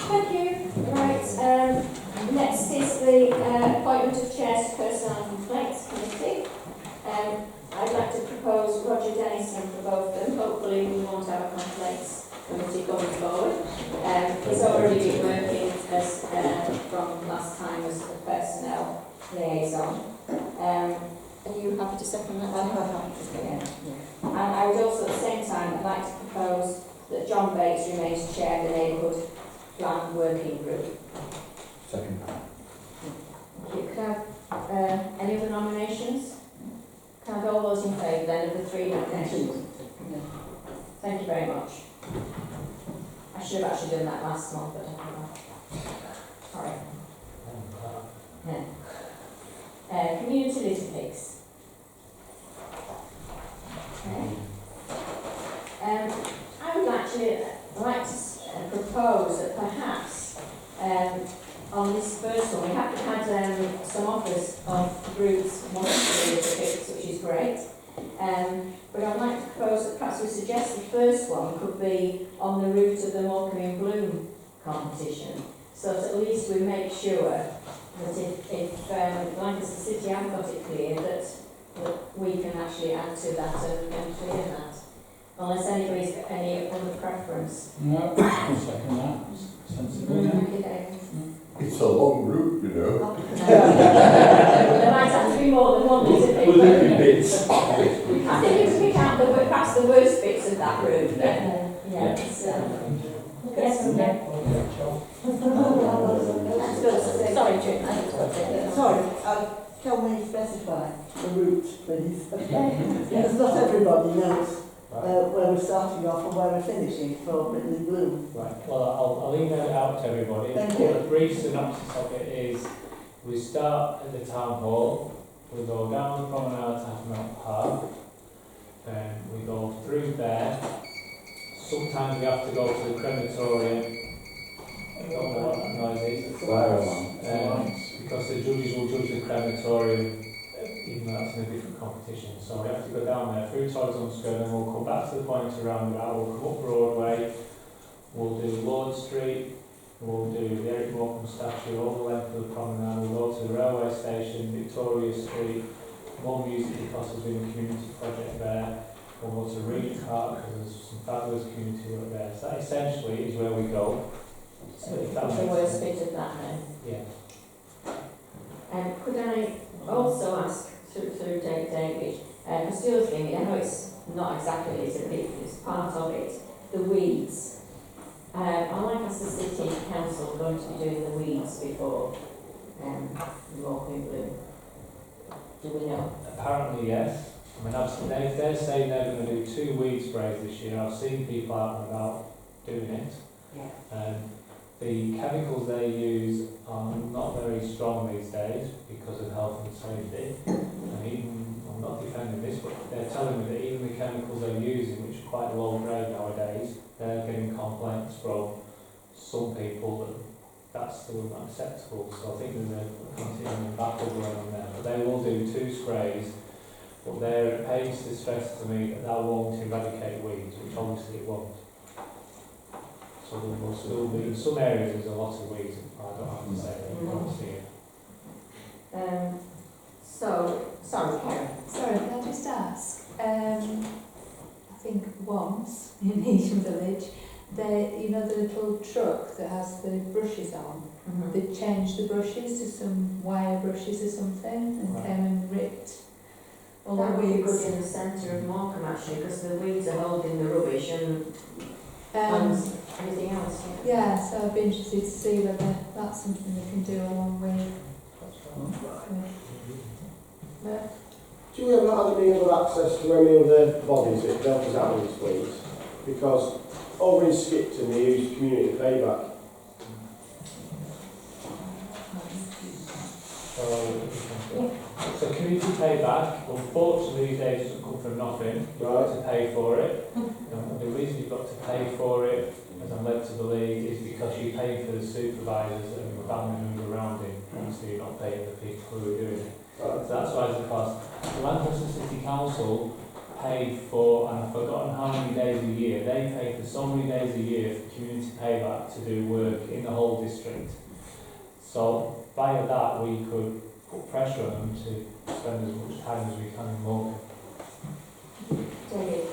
Thank you. Right, next is the appointment of chairs to Personnel Complaints Committee. I'd like to propose Roger Dennison for both of them. Hopefully we won't have a complaints committee going forward. He's already been working as from last time as the personnel liaison. Are you happy to second that? I'm happy to second it. And I would also at the same time I'd like to propose that John Bates remains chair of the Neighbourhood Plan Working Group. Second. Thank you. Could I have any other nominations? Can I have all those in favour then of the three nominations? Thank you very much. I should have actually done that last month, but I forgot. Sorry. Community litter pigs. Okay. I would actually like to propose that perhaps on this first one we have had some offers of groups wanting to litter pigs, which is great. But I'd like to propose that perhaps we suggest the first one could be on the route of the Morecambe in Bloom competition, so that at least we make sure that if Lancaster City haven't got it clear, that we can actually add to that and clear that. Unless anybody's got any other preference. No, I'll second that. Sensible, yeah. Thank you, David. It's a long route, you know. There might have to be more than one litter pig. Bits. I think you can pick out perhaps the worst bits of that route. Yeah. Yes. Sorry, Jim. Can we specify the route, please? Yes, not everybody knows where we're starting off and where we're finishing for Ridley Bloom. Right, well, I'll email it out to everybody. Thank you. A brief synopsis of it is, we start at the town hall, we go down the promenade to Havermount Park, then we go through there. Sometimes we have to go to the crematorium. I don't know what that noise is. Because the judges will judge the crematorium, even though that's in a different competition. So we have to go down there through Todd's Square, then we'll come back to the point around about, we'll come up Broadway, we'll do Lord Street, we'll do the Eric Morecambe statue all the length of the promenade, we'll go to the railway station, Victoria Street, more music because there's been a community project there, we'll go to Reed Park because there's some fabulous community work there. So that essentially is where we go. So it's the worst bit of that then. Yeah. Could I also ask through David, because the other thing, I know it's not exactly this, but it's part of it, the weeds. I like as the city council going to be doing the weeds before the Morecambe Bloom. Do we know? Apparently yes. I mean, they're saying they're going to do 2 weed sprays this year. I've seen people out and about doing it. Yeah. The chemicals they use are not very strong these days because of health and safety. And even, I'm not defending this, but they're telling me that even the chemicals they're using, which are quite low grade nowadays, they're getting complaints from some people that that's still unacceptable. So I think there's a continuing battle going on there. But they will do 2 sprays, but they're pains to stress to me that that won't eradicate weeds, which obviously it won't. So there will still be, in some areas there's a lot of weeds, I don't have to say that, you won't see it. Sorry, Karen. Sorry, can I just ask? I think once in Eastern Village, you know the little truck that has the brushes on, they changed the brushes to some wire brushes or something and came and ripped all That the would be weeds. good in the centre of Morecambe actually, because the weeds are holding the rubbish and anything else. Yeah, so I'd be interested to see whether that's something we can do along with. Do we have not had any other access to any other bodies that help us out with these weeds? Because over in Skipton they use community payback. So community payback, unfortunately these days doesn't come from nothing. You've got to pay for it. And the reason you've got to pay for it, as I'm led to believe, is because you're paying for the supervisors and the family members around him. Obviously you're not paying the people who are doing it. So that's why it's a cost. The Lancaster City Council paid for, and I've forgotten how many days a year, they pay for so many days a year for community payback to do work in the whole district. So via that we could put pressure on them to spend as much time as we can in Morecambe. David?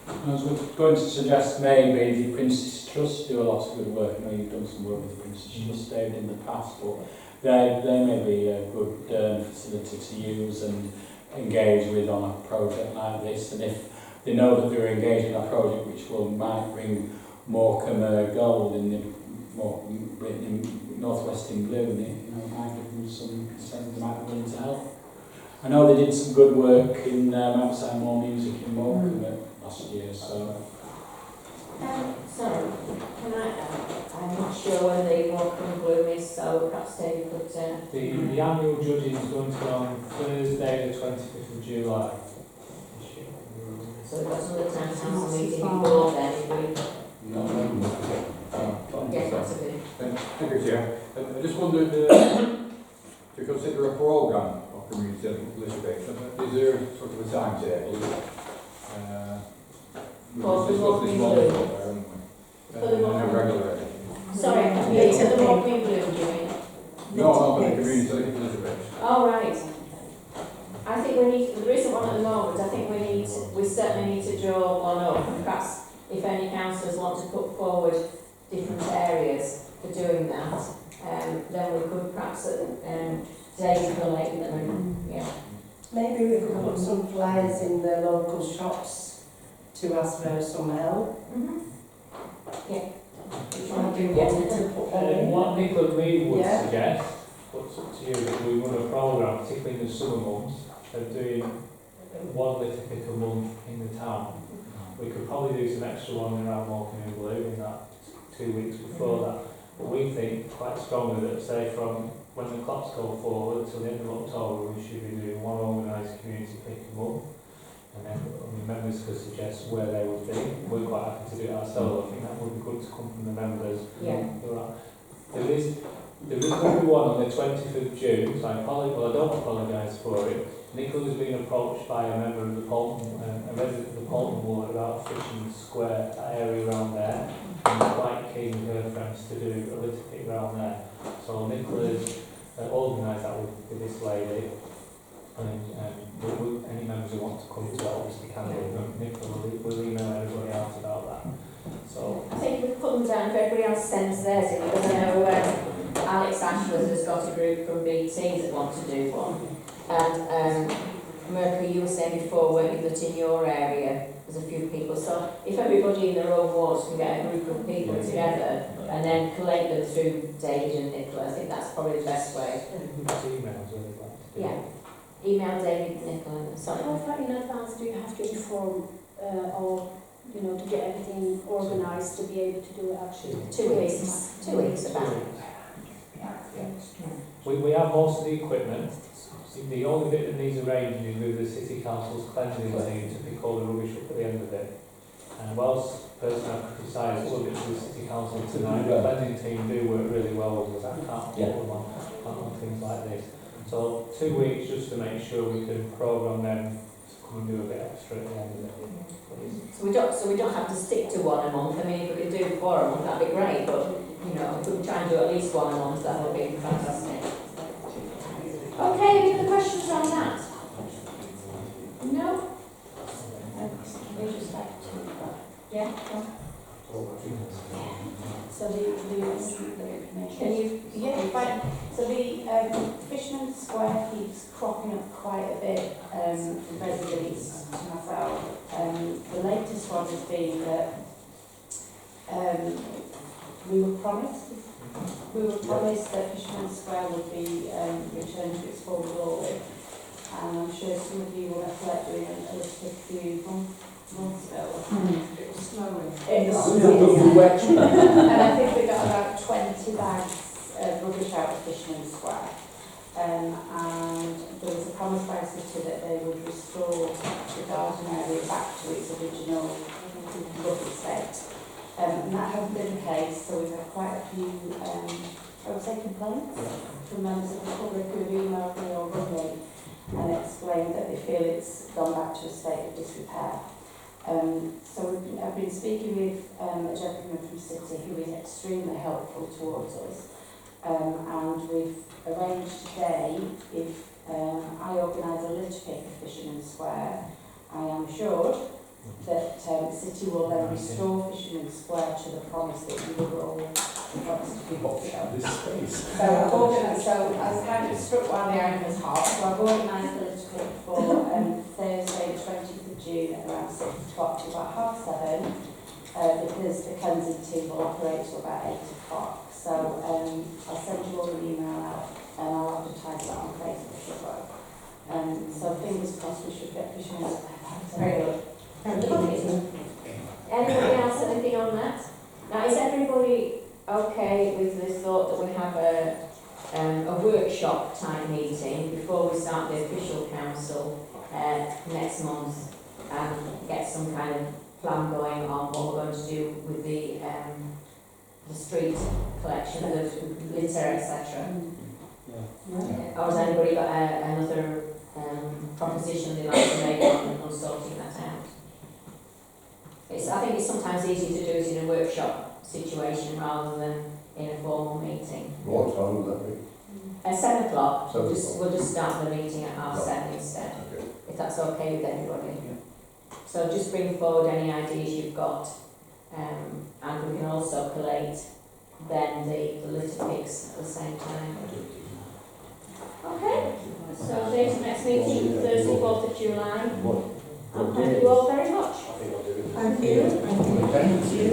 I was going to suggest maybe the Princess Trust do a lot of good work. I know you've done some work with the Princess Trust, David, in the past, but they may be a good facility to use and engage with on a project like this. And if they know that they're engaged in a project which might bring Morecambe gold in the Northwest in Bloom, it might give them some consent, they might be willing to help. I know they did some good work in outside more music in Morecambe last year, so. Sorry, I'm not sure when the Morecambe Bloom is, so perhaps David could... The annual judging is going to be on Thursday the 25th of July. So we've got some of the town council meeting before then, if we... Yes, that's a good. Thank you, Chair. I just wondered, to consider a programme of community participation, is there sort of a timetable? For the Morecambe Bloom? Sorry, the Morecambe Bloom, do you mean? No, for the community participation. Oh, right. I think we need, there isn't one at the moment, I think we certainly need to draw one up, and perhaps if any councillors want to put forward different areas for doing that, then we could perhaps David collate them and, yeah. Maybe we could put some flyers in the local shops to ask for some help. Yeah. What Nicola and me would Yeah. suggest, what's up to you, that we run a programme, particularly in the summer months, of doing 1 litre pick a month in the town. We could probably do some extra one around Walking in Blue in that 2 weeks before that. But we think quite strongly that, say, from when the clocks go forward till the end of October, we should be doing one organised community pick a month. And then members could suggest where they would be. We're quite happy to do it ourselves. I think that would be good to come from the members. Yeah. There is going to be one on the 20th of June, so I don't apologise for it. Nicola has been approached by a member of the Polton, a resident of the Polton ward about Fishing Square, that area around there. And we're quite keen with her friends to do a little pick around there. So Nicola's organised that with this lady. And any members who want to come to that obviously can do. Nicola will email everybody else about that. So I think we've put them down if everybody else sends theirs in, because I know Alex Ashworth has got a group from BT that want to do one. And Mercury, you were saying before, weren't you, that in your area there's a few people. So if everybody in their own wards can get a group of people together and then collate them through David and Nicola, I think that's probably the best way. Yeah. Email David and Nicola. Sorry. How far in advance do you have to inform or, you know, to get everything organised to be able to do it actually? 2 weeks. 2 weeks about. we have most of the equipment. The only bit that needs arranging is with the City Council's cleansing team to pick all the rubbish up at the end of it. And whilst personally I've criticised all of it to the City Council tonight, the cleansing team do work really well with us. I can't put them on things like this. So 2 weeks just to make sure we can program them to come and do a bit extra at the end of it. So we don't have to stick to one a month. I mean, if we could do 4 a month, that'd be great. But you know, if we could try and do at least 1 a month, that would be fantastic. Okay, any other questions on that? No? Yeah. So Can you? yeah, fine. So the Fisherman's Square keeps cropping up quite a bit from residents to myself. The latest one has been that we were promised that Fisherman's Square would be returned to its former glory. And I'm sure some of you will recollect doing a few months ago. It was snowing. It was snowing. And I think we got about 20 bags of rubbish out of Fisherman's Square. And there was a promise by the city that they would restore the garden area back to its original lovely state. And that hasn't been the case, so we've had quite a few, I would say, complaints from members of the public who have emailed me or rung me and explained that they feel it's gone back to a state of disrepair. So I've been speaking with a gentleman from City who is extremely helpful towards us, and we've arranged today, if I organise a litter pick at Fisherman's Square, I am assured that City will then restore Fisherman's Square to the promise that we were all promised to people ago. So I was kind of struck while the iron was hot, so I've organised a litter pick for Thursday the 20th of June at around 6 o'clock to about 7:30, because the cleansing team will operate till about 8 o'clock. So I'll send you all an email out and I'll advertise that on Facebook as well. So fingers crossed we should get Fisherman's Square back. Very good. Anybody else, anything on that? Now, is everybody okay with the thought that we have a workshop type meeting before we start the official council next month and get some kind of plan going on what we're going to do with the street collection, the litter, etc. Or has anybody got another proposition they'd like to make on sorting that out? I think it's sometimes easier to do it in a workshop situation rather than in a formal meeting. What time would that be? 7 o'clock. 7 We'll just start the meeting at 7:30 instead, Okay. if that's okay with everybody. So just bring forward any ideas you've got, and we can also collate then the litter picks at the same time. Okay, so date of next meeting, Thursday, 4th of July. Thank you all very much. Thank you. Thank you.